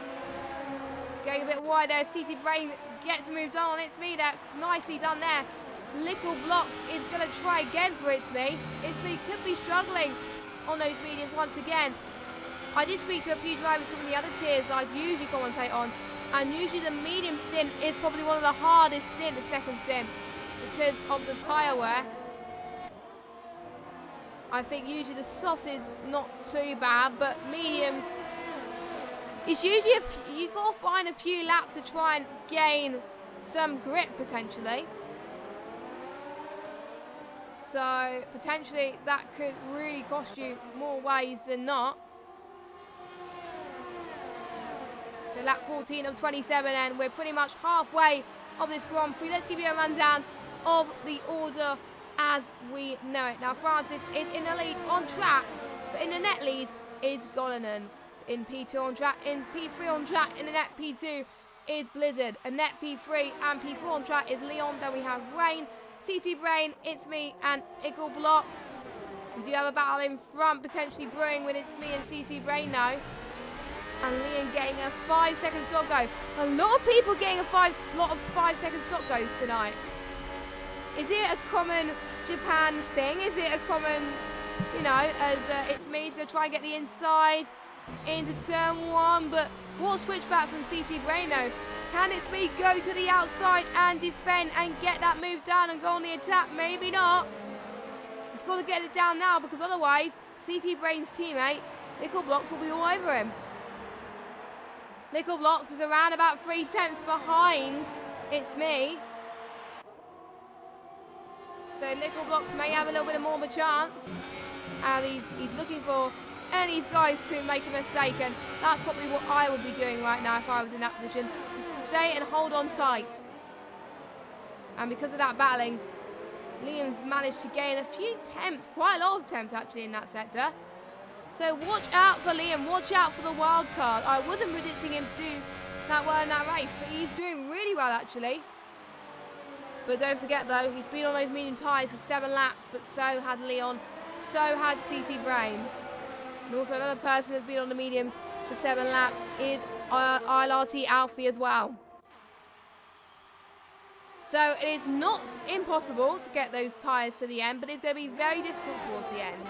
going a bit wide there. CC Brain gets moved on. It's Me there. Nicely done there. Lickle Blocks is going to try again for It's Me. It's Me could be struggling on those mediums once again. I did speak to a few drivers from the other tiers that I usually commentate on, and usually the medium stint is probably one of the hardest the second stint, because of the tyre wear. I think usually the softs is not too bad, but mediums, it's usually, you've got to find a few laps to try and gain some grip potentially. So potentially that could really cost you more ways than not. So lap 14 of 27, and we're pretty much halfway of this Grand Prix. Let's give you a rundown of the order as we know it. Now Francis is in the lead on track, but in the net lead is Golanen. In P2 on track, in P3 on track, in the net P2 is Blizzard. A net P3 and P4 on track is Leon. Then we have Rain, CC Brain, It's Me, and Lickle Blocks. We do have a battle in front, potentially brewing with It's Me and CC Brain now. And Leon getting a 5-second stock go. A lot of people getting a lot of 5-second stock goes tonight. Is it a common Japan thing? Is it a common, you know, as It's Me is going to try and get the inside into turn 1, but what switchback from CC Brain though? Can It's Me go to the outside and defend and get that move down and go on the attack? Maybe not. He's got to get it down now because otherwise CC Brain's teammate, Lickle Blocks, will be all over him. Lickle Blocks is around about 3 tenths behind It's Me. So Lickle Blocks may have a little bit more of a chance. And he's looking for any guys to make a mistake, and that's probably what I would be doing right now if I was in that position. Is stay and hold on tight. And because of that battling, Liam's managed to gain a few temps, quite a lot of temps actually in that sector. So watch out for Liam, watch out for the wild card. I wasn't predicting him to do that well in that race, but he's doing really well actually. But don't forget though, he's been on those medium tyres for 7 laps, but so has Leon, so has CC Brain. And also another person that's been on the mediums for 7 laps is ILRT Alfie as well. So it is not impossible to get those tyres to the end, but it's going to be very difficult towards the end.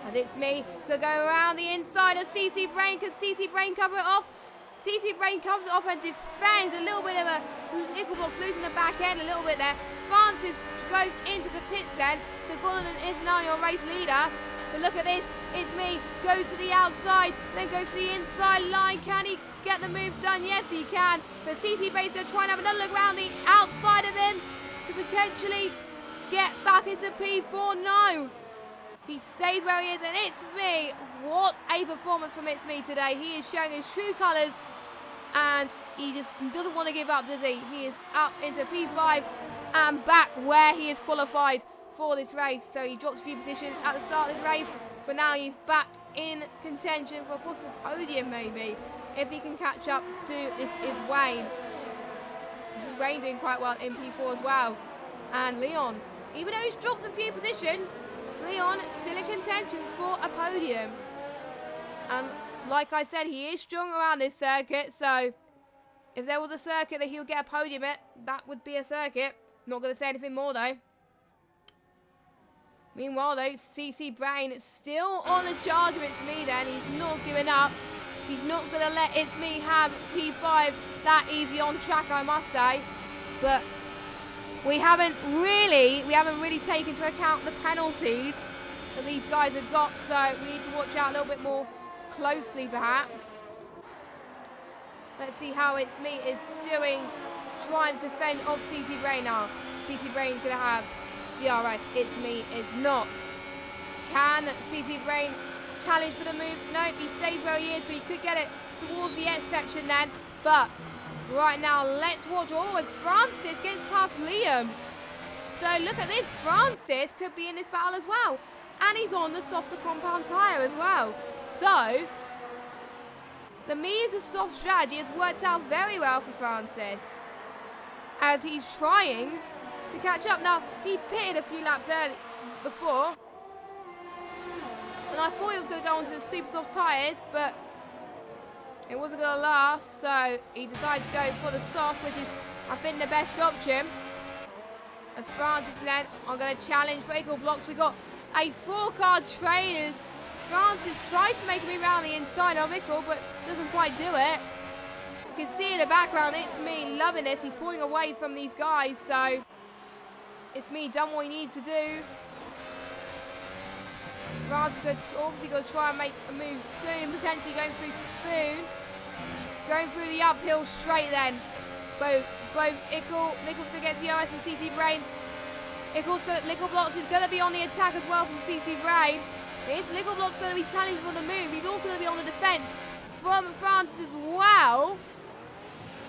And It's Me. It's going to go around the inside of CC Brain. Can CC Brain cover it off? CC Brain covers it off and defends. A little bit of a Lickle Blocks losing the back end a little bit there. Francis goes into the pits then. So Gordon is now your race leader. But look at this. It's Me. Goes to the outside. Then goes to the inside line. Can he get the move done? Yes, he can. But CC Brain's going to try and have another look around the outside of him to potentially get back into P4. No. He stays where he is, and It's Me. What a performance from It's Me today. He is showing his true colours, and he just doesn't want to give up, does he? He is up into P5 and back where he is qualified for this race. So he dropped a few positions at the start of this race, but now he's back in contention for a possible podium maybe, if he can catch up to This Is Wayne. This is Wayne doing quite well in P4 as well. And Leon, even though he's dropped a few positions, Leon still in contention for a podium. And like I said, he is strong around this circuit, so if there was a circuit that he would get a podium at, that would be a circuit. Not going to say anything more though. Meanwhile though, CC Brain is still on the charge of It's Me then. He's not giving up. He's not going to let It's Me have P5 that easy on track, I must say. But we haven't really taken into account the penalties that these guys have got, so we need to watch out a little bit more closely perhaps. Let's see how It's Me is doing, trying to fend off CC Brain now. CC Brain's going to have DRS, It's Me is not. Can CC Brain challenge for the move? Nope, he stays where he is, but he could get it towards the end section then. But right now, let's watch. Oh, as Francis gets past Liam. So look at this. Francis could be in this battle as well. And he's on the softer compound tyre as well. So the medium to soft strategy has worked out very well for Francis, as he's trying to catch up. Now, he pitted a few laps early before, and I thought he was going to go onto the super soft tyres, but it wasn't going to last, so he decided to go for the soft, which is, I think, the best option. As Francis then are going to challenge for Lickle Blocks. We got a 4-car trainers. Francis tries to make me around the inside of Lickle, but doesn't quite do it. You can see in the background, It's Me loving this. He's pulling away from these guys, so It's Me done what he needs to do. Francis is obviously going to try and make a move soon, potentially going through Spoon. Going through the uphill straight then. Both Lickle's going to get DRS from CC Brain. Lickle Blocks is going to be on the attack as well from CC Brain. Is Lickle Blocks going to be challenging for the move? He's also going to be on the defence from Francis as well.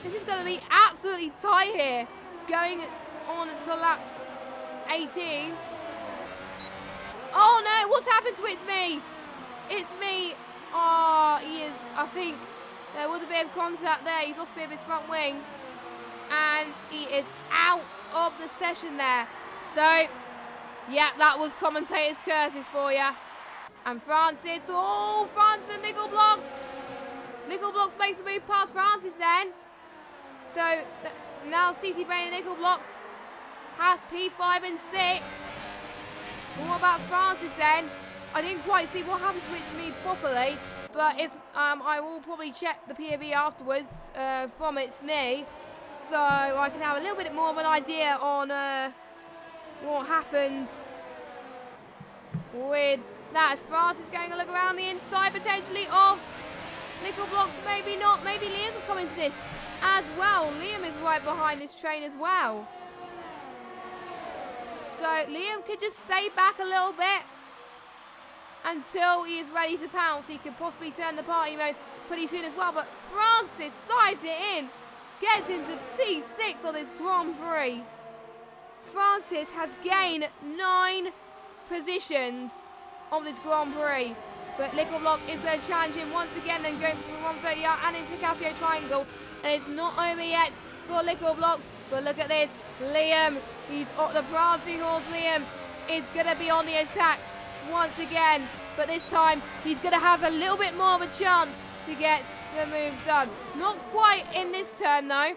This is going to be absolutely tight here. Going on until lap 18. Oh no, what's happened to It's Me? It's Me. Oh, he is, I think there was a bit of contact there. He's lost a bit of his front wing. And he is out of the session there. So, Yeah, that was commentator's curses for you. And Francis, oh, Francis and Nickel Blocks. Nickel Blocks makes the move past Francis then. So now CC Brain and Nickel Blocks has P5 and 6. Well, what about Francis then? I didn't quite see what happened to it to me properly, but if I will probably check the POV afterwards from it's me, so I can have a little bit more of an idea on what happened with that. As Francis going to look around the inside potentially of Nickel Blocks, maybe not. Maybe Liam can come into this as well. Liam is right behind this train as well. So Liam could just stay back a little bit until he is ready to pounce. He could possibly turn the party mode pretty soon as well. But Francis dives it in, gets into P6 on this Grand Prix. Francis has gained 9 positions on this Grand Prix. But Nickel Blocks is going to challenge him once again and going for the 130 and into Casio Triangle. And it's not over yet for Nickel Blocks. But look at this. Liam, he's the prancing horse. Liam is going to be on the attack once again. But this time, he's going to have a little bit more of a chance to get the move done. Not quite in this turn, though.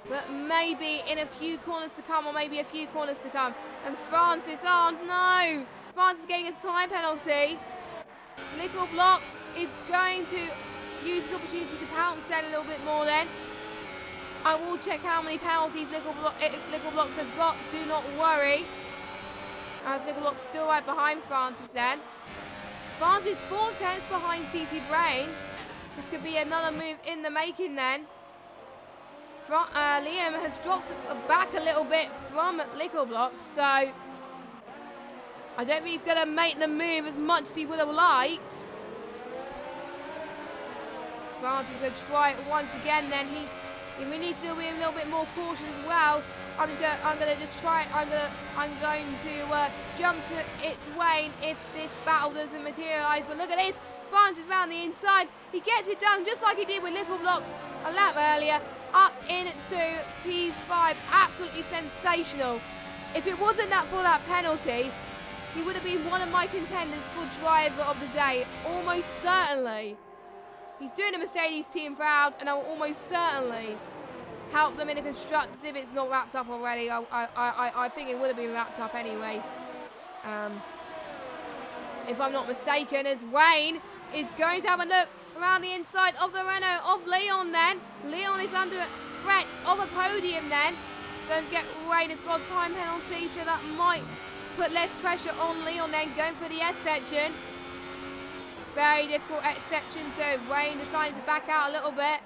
But maybe in a few corners to come, or maybe a few corners to come. And Francis, oh no! Francis getting a time penalty. Nickel Blocks is going to use this opportunity to pounce then a little bit more then. I will check how many penalties Nickel Blocks has got, do not worry. As Nickel Blocks still right behind Francis then. Francis 4 tenths behind CC Brain. This could be another move in the making then. Liam has dropped back a little bit from Nickel Blocks, so I don't think he's going to make the move as much as he would have liked. Francis is going to try it once again then. He really needs to be a little bit more cautious as well. I'm going to just try it. I'm going to jump to its wane if this battle doesn't materialise. But look at this. Francis round the inside. He gets it done just like he did with Nickel Blocks a lap earlier. Up into P5. Absolutely sensational. If it wasn't for that penalty, he would have been one of my contenders for driver of the day. Almost certainly. He's doing the Mercedes team proud, and I will almost certainly help them in a constructors if it's not wrapped up already. I think it would have been wrapped up anyway. If I'm not mistaken, as Wayne is going to have a look around the inside of the Renault of Leon then. Leon is under threat of a podium then. Don't forget Wayne has got a time penalty, so that might put less pressure on Leon then, going for the S section. Very difficult S section, so Wayne deciding to back out a little bit.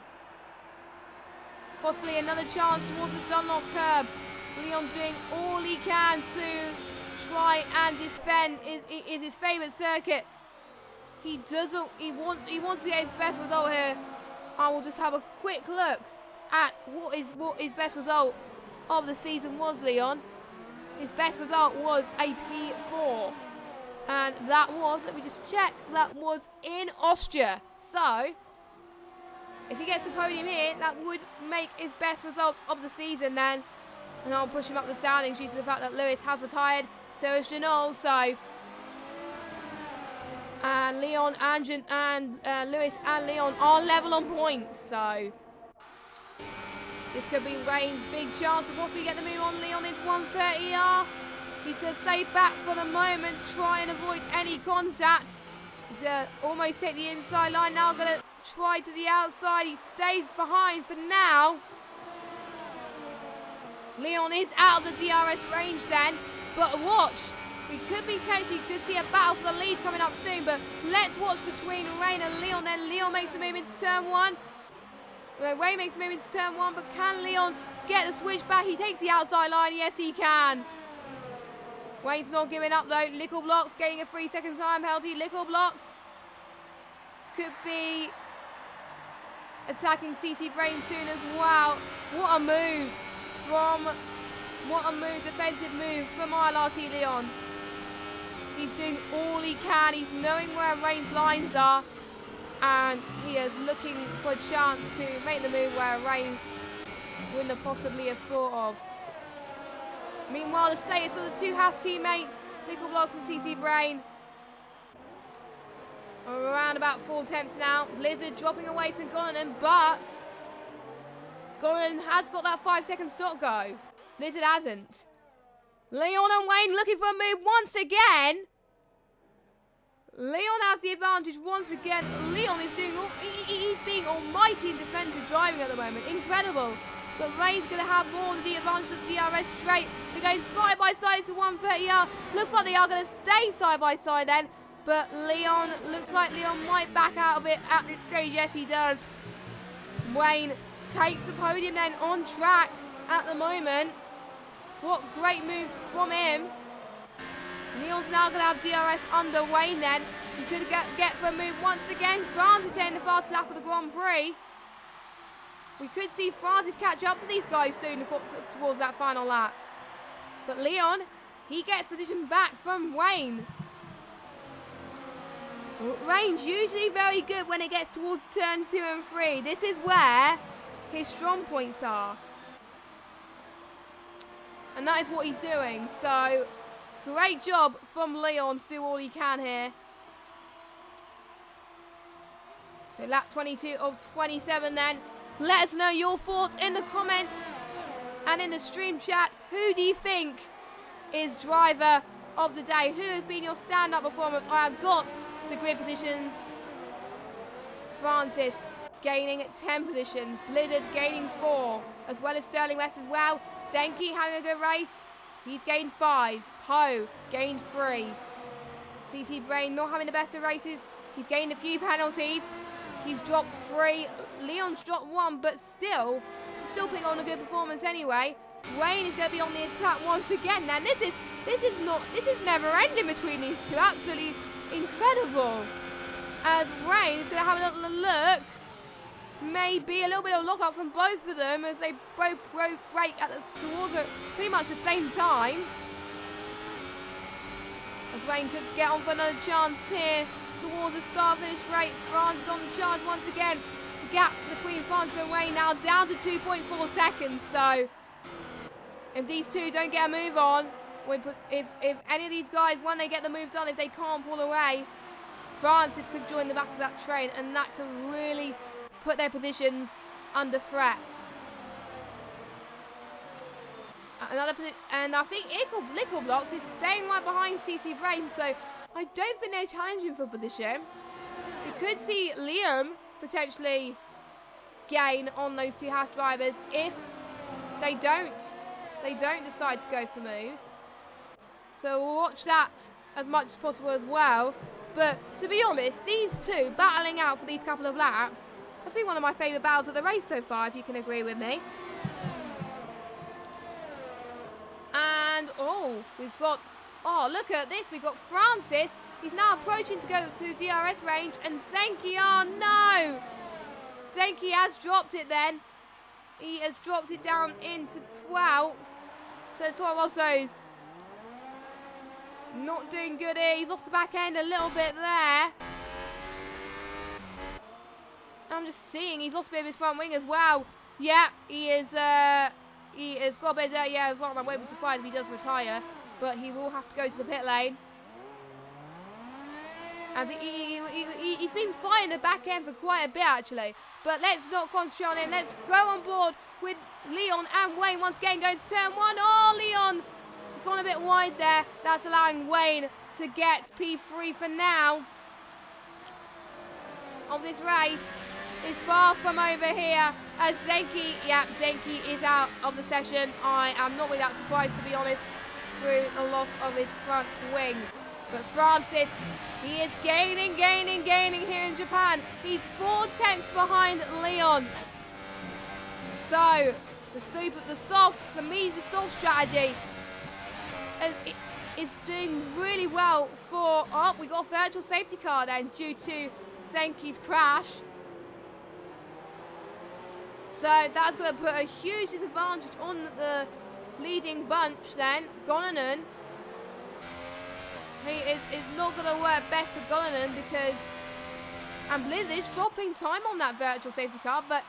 Possibly another chance towards the Dunlop curb. Leon doing all he can to try and defend is his favourite circuit. He wants to get his best result here. I will just have a quick look at what his best result of the season was, Leon. His best result was a P4. And that was, let me just check, that was in Austria. So, if he gets the podium here, that would make his best result of the season then. And I'll push him up the standings due to the fact that Lewis has retired. So is Janol, so. And Leon and Lewis and Leon are level on points, so. This could be Wayne's big chance to possibly get the move on Leon into 130R. He's going to stay back for the moment, try and avoid any contact. He's going to almost take the inside line now, going to try to the outside. He stays behind for now. Leon is out of the DRS range then, but watch. We could see a battle for the lead coming up soon, but let's watch between Wayne and Leon. Then Leon makes the move into turn 1. Wayne makes the move into turn 1, but can Leon get the switch back? He takes the outside line. Yes, he can. Wayne's not giving up though. Nickel Blocks getting a 3-second time penalty. Nickel Blocks could be attacking CC Brain soon as well. What a move, defensive move from ILRT Leon. He's doing all he can. He's knowing where Wayne's lines are. And he is looking for a chance to make the move where Wayne wouldn't have possibly have thought of. Meanwhile, the status of the two Haas teammates, Nickel Blocks and CC Brain, are around about 4 tenths now. Blizzard dropping away from Gonanen, but Gonanen has got that 5-second stop go. Blizzard hasn't. Leon and Wayne looking for a move once again. Leon has the advantage once again. Leon is doing he's being almighty in defensive driving at the moment. Incredible. But Wayne's going to have more of the advantage of the DRS straight. They're going side by side into 130R. Looks like they are going to stay side by side then. But Leon, looks like Leon might back out of it at this stage. Yes, he does. Wayne takes the podium then on track at the moment. What great move from him. Leon's now going to have DRS under Wayne then. He could get for a move once again. France is in the fast lap of the Grand Prix. We could see Francis catch up to these guys soon towards that final lap. But Leon, he gets position back from Wayne. Wayne's usually very good when it gets towards turn 2 and 3. This is where his strong points are. And that is what he's doing. So, great job from Leon to do all he can here. So lap 22 of 27 then. Let us know your thoughts in the comments and in the stream chat. Who do you think is driver of the day? Who has been your stand-up performance? I have got the grid positions. Francis gaining 10 positions. Blizzard gaining 4, as well as Sterling West as well. Zenki having a good race. He's gained 5. Ho gained 3. CC Brain not having the best of races. He's gained a few penalties. He's dropped 3. Leon's dropped 1, but still putting on a good performance anyway. Wayne is going to be on the attack once again. Now this is never ending between these two. Absolutely incredible. As Wayne is going to have a little look. Maybe a little bit of lockout from both of them as they both break towards pretty much the same time. As Wayne could get on for another chance here towards the start-finish rate. France is on the charge once again. The gap between France and Wayne now down to 2.4 seconds. So if these two don't get a move on, if any of these guys, when they get the move done, if they can't pull away, Francis could join the back of that train, and that could really put their positions under threat. And I think Nickel Blocks is staying right behind CC Brain, so I don't think they're challenging for position. We could see Liam potentially gain on those two Haas drivers if they don't decide to go for moves. So we'll watch that as much as possible as well. But to be honest, these two battling out for these couple of laps has been one of my favourite battles of the race so far, if you can agree with me. And, look at this. We've got Francis. He's now approaching to go to DRS range. And Zenki, oh no! Zenki has dropped it then. He has dropped it down into 12th. So Toro Rosso's not doing good here. He's lost the back end a little bit there. I'm just seeing he's lost a bit of his front wing as well. Yeah, he has got a bit there, as well. I won't be surprised if he does retire, but he will have to go to the pit lane. And he's been fighting the back end for quite a bit actually. But let's not concentrate on him. Let's go on board with Leon and Wayne once again going to turn 1. Oh, Leon gone a bit wide there. That's allowing Wayne to get P3 for now of this race. Is far from over here as Zenki is out of the session. I am not really that surprised, to be honest, through the loss of his front wing. But Francis, he is gaining here in Japan. He's 4 tenths behind Leon. So the medium to soft strategy is doing really well for. Oh, we got a virtual safety car then due to Zenki's crash. So that's going to put a huge disadvantage on the leading bunch then. Gonanen. He is not going to work best for Gonanen because... And Blizzard is dropping time on that virtual safety car, but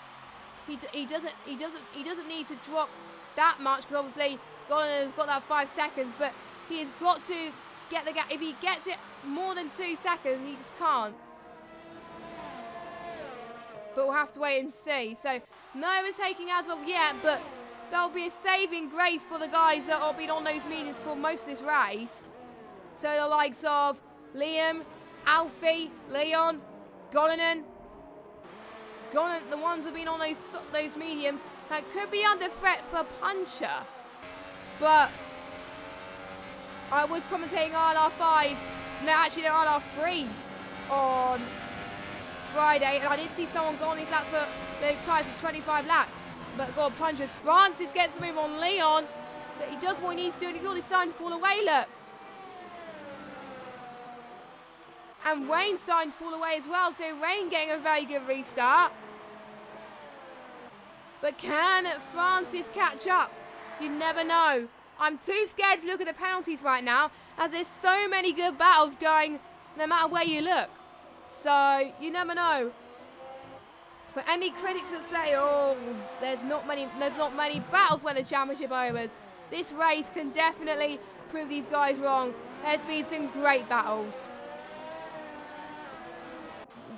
he doesn't need to drop that much because obviously Golonen has got that 5 seconds, but he has got to get the gap. If he gets it more than 2 seconds, he just can't. But we'll have to wait and see. So no overtaking as of yet, but there'll be a saving grace for the guys that have been on those mediums for most of this race. So the likes of Liam, Alfie, Leon, Golonen, the ones that have been on those mediums that could be under threat for puncher. But I was commentating ILR5, no, actually they're ILR3 on Friday, and I did see someone go on these laps for those tyres for 25 laps. But God, punches. Francis gets the move on Leon. But he does what he needs to do, and he's already starting to pull away, look. And Wayne's starting to pull away as well, so Wayne getting a very good restart. But can Francis catch up? You never know. I'm too scared to look at the penalties right now, as there's so many good battles going no matter where you look. So you never know. For any critics that say, oh, there's not many battles when the championship overs, this race can definitely prove these guys wrong. There's been some great battles.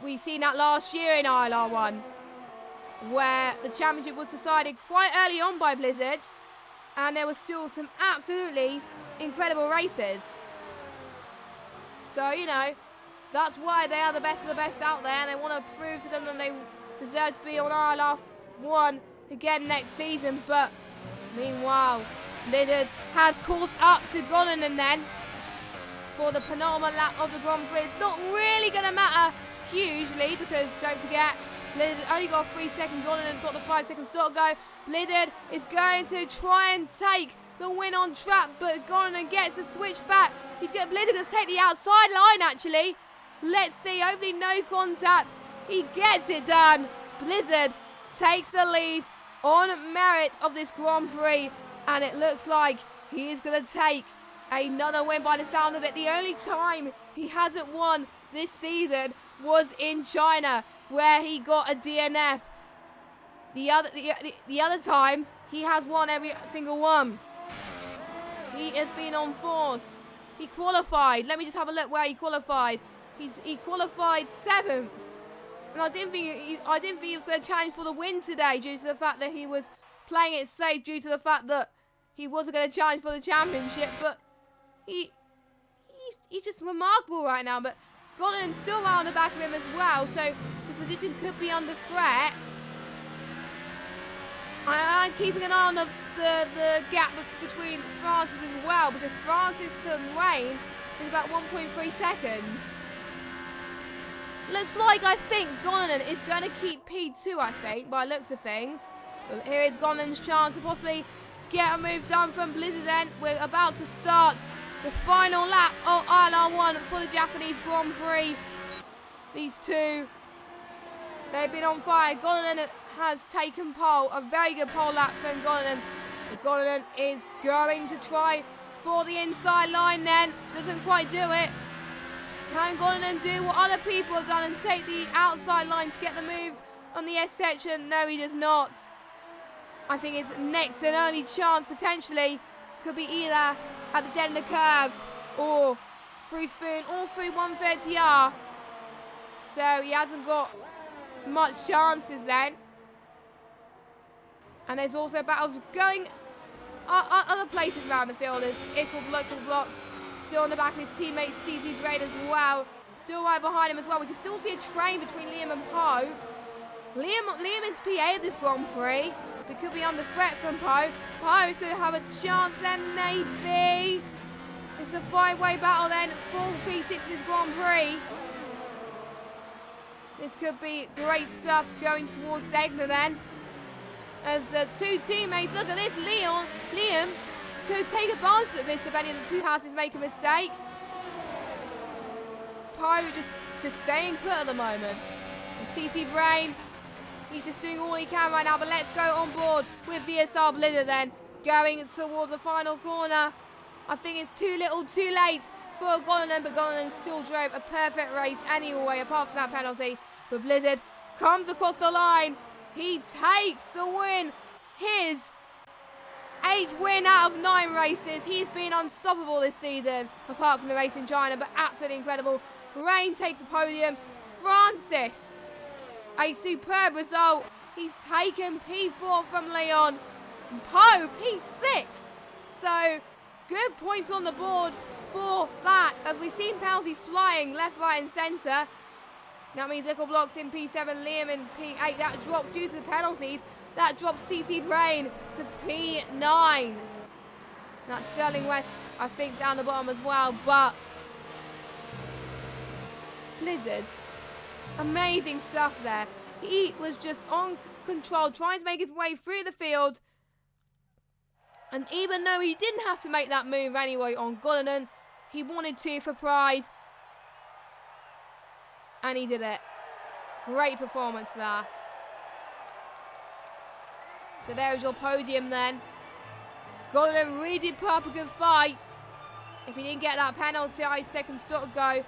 We've seen that last year in ILR1, where the championship was decided quite early on by Blizzard, and there was still some absolutely incredible races. So, you know, that's why they are the best of the best out there, and they want to prove to them that they deserve to be on ILR1 again next season. But meanwhile, Blizzard has caught up to Golonen then for the penultimate lap of the Grand Prix. It's not really going to matter hugely, because don't forget, Blizzard only got 3 seconds. Golonen's got the 5 second stop go. Blizzard is going to try and take the win on track, but Golonen gets the switch back. Blizzard going to take the outside line actually. Let's see, hopefully no contact. He gets it done. Blizzard takes the lead on merit of this Grand Prix, and it looks like he is going to take another win by the sound of it. The only time he hasn't won this season was in China, where he got a DNF. The other times, he has won every single one. He has been on force. He qualified. Let me just have a look where he qualified. He qualified 7th. And I didn't think he was going to challenge for the win today, due to the fact that he was playing it safe, due to the fact that he wasn't going to challenge for the championship. But he's just remarkable right now. But Golonen's still right on the back of him as well, so his position could be under threat. I am keeping an eye on the gap between Francis as well, because Francis to Wayne is about 1.3 seconds. Looks like, I think, Golonen is going to keep P2, I think, by looks of things. Well, here is Golonen's chance to possibly get a move done from Blizzard then. We're about to start the final lap of ILR1 for the Japanese Grand Prix. These two, they've been on fire. Golonen has taken pole, a very good pole lap from Golonen. Golonen is going to try for the inside line then. Doesn't quite do it. Can Golonen do what other people have done and take the outside line to get the move on the S section? No, he does not. I think his next and only chance potentially could be either at the dead of the curve or through Spoon or through 130R. So he hasn't got much chances then. And there's also battles going other places around the field. There's equal blocks still on the back of his teammate CC Braid as well. Still right behind him as well. We can still see a train between Liam and Poe. Liam is PA of this Grand Prix. We could be under threat from Poe. Poe is going to have a chance then, maybe. It's a 5-way battle then for P6 of this Grand Prix. This could be great stuff going towards Zegna then. As the two teammates, look at this, Liam could take advantage of this if any of the two houses make a mistake. Poe just staying put at the moment. And CC Brain, he's just doing all he can right now, but let's go on board with VSR Blizzard then, going towards the final corner. I think it's too little too late for Golonen, but Golonen still drove a perfect race anyway, apart from that penalty. But Blizzard comes across the line. He takes the win. His 8th win out of 9 races. He's been unstoppable this season, apart from the race in China, but absolutely incredible. Rain takes the podium. Francis, a superb result. He's taken P4 from Leon. Poe, P6. So, good points on the board for that, as we've seen penalties flying left, right and centre. That means Little Blocks in P7, Liam in P8. That drops due to the penalties. That drops CC Brain to P9. That's Sterling West, I think, down the bottom as well. But Blizzard, amazing stuff there. He was just on control, trying to make his way through the field. And even though he didn't have to make that move anyway on Golonen, he wanted to for pride. And he did it. Great performance there. So there is your podium then. Golonen really did put up a good fight. If he didn't get that penalty, 8 seconds still to go.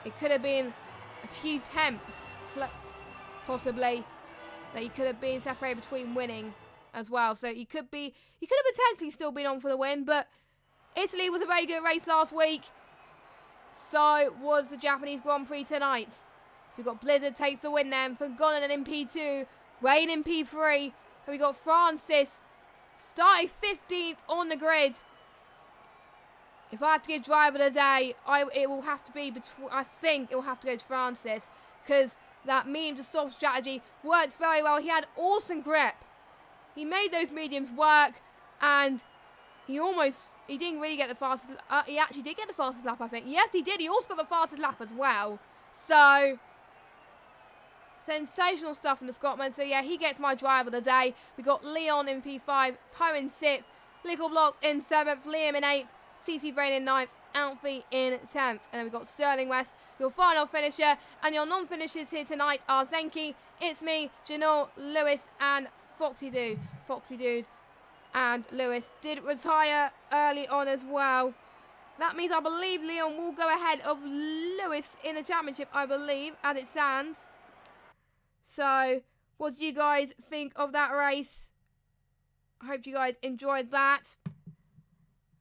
It could have been a few tenths, possibly, that he could have been separated between winning as well. So he could have potentially still been on for the win, but Italy was a very good race last week. So was the Japanese Grand Prix tonight. So we've got Blizzard takes the win then for Golonen in P2, Rain in P3, and we got Francis starting 15th on the grid. If I have to give driver of the day, it will have to be I think it will have to go to Francis, because that medium to soft strategy worked very well. He had awesome grip. He made those mediums work, and he didn't really get the fastest. He actually did get the fastest lap, I think. Yes, he did. He also got the fastest lap as well. So sensational stuff from the Scotsman. So yeah, he gets my driver of the day. We got Leon in P5, Poe in 6th, Little Blocks in 7th, Liam in 8th, CC Brain in 9th, Alfie in 10th. And then we got Sterling West, your final finisher. And your non-finishers here tonight are Zenki, It's Me, Janelle, Lewis and Foxy Dude. And Lewis did retire early on as well. That means I believe Leon will go ahead of Lewis in the championship, I believe, as it stands. So, what do you guys think of that race? I hope you guys enjoyed that.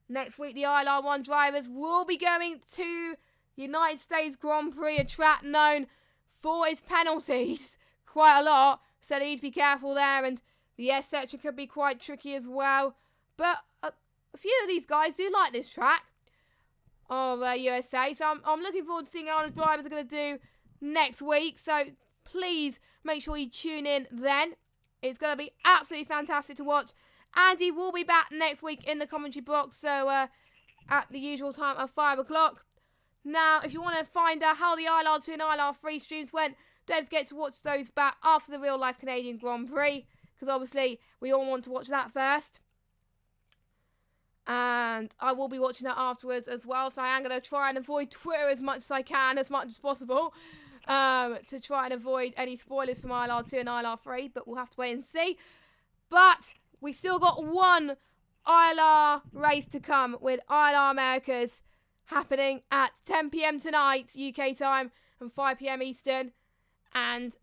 Next week, the ILR1 drivers will be going to United States Grand Prix, a track known for its penalties quite a lot. So they need to be careful there, and the S section could be quite tricky as well. But a few of these guys do like this track of USA. So I'm looking forward to seeing how the drivers are going to do next week. So please make sure you tune in then. It's going to be absolutely fantastic to watch. Andy will be back next week in the commentary box. So at the usual time of 5 o'clock. Now, if you want to find out how the ILR2 and ILR3 streams went, don't forget to watch those back after the real-life Canadian Grand Prix, because obviously we all want to watch that first. And I will be watching that afterwards as well, so I am going to try and avoid Twitter as much as I can, as much as possible, to try and avoid any spoilers from ILR2 and ILR3, but we'll have to wait and see. But we've still got one ILR race to come with ILR Americas happening at 10 p.m. tonight, UK time, and 5 p.m. Eastern. And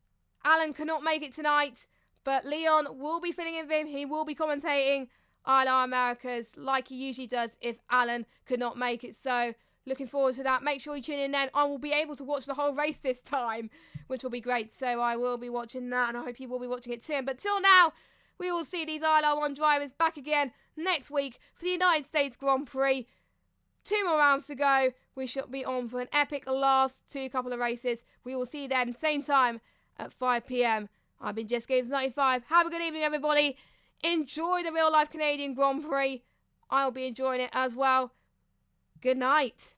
Alan cannot make it tonight, but Leon will be filling in for him. He will be commentating ILR Americas like he usually does if Alan could not make it. So looking forward to that. Make sure you tune in then. I will be able to watch the whole race this time, which will be great. So I will be watching that, and I hope you will be watching it too. But till now, we will see these ILR1 drivers back again next week for the United States Grand Prix. 2 more rounds to go. We shall be on for an epic last couple of races. We will see you then, same time at 5 p.m. I've been Jess Games 95. Have a good evening, everybody. Enjoy the real-life Canadian Grand Prix. I'll be enjoying it as well. Good night.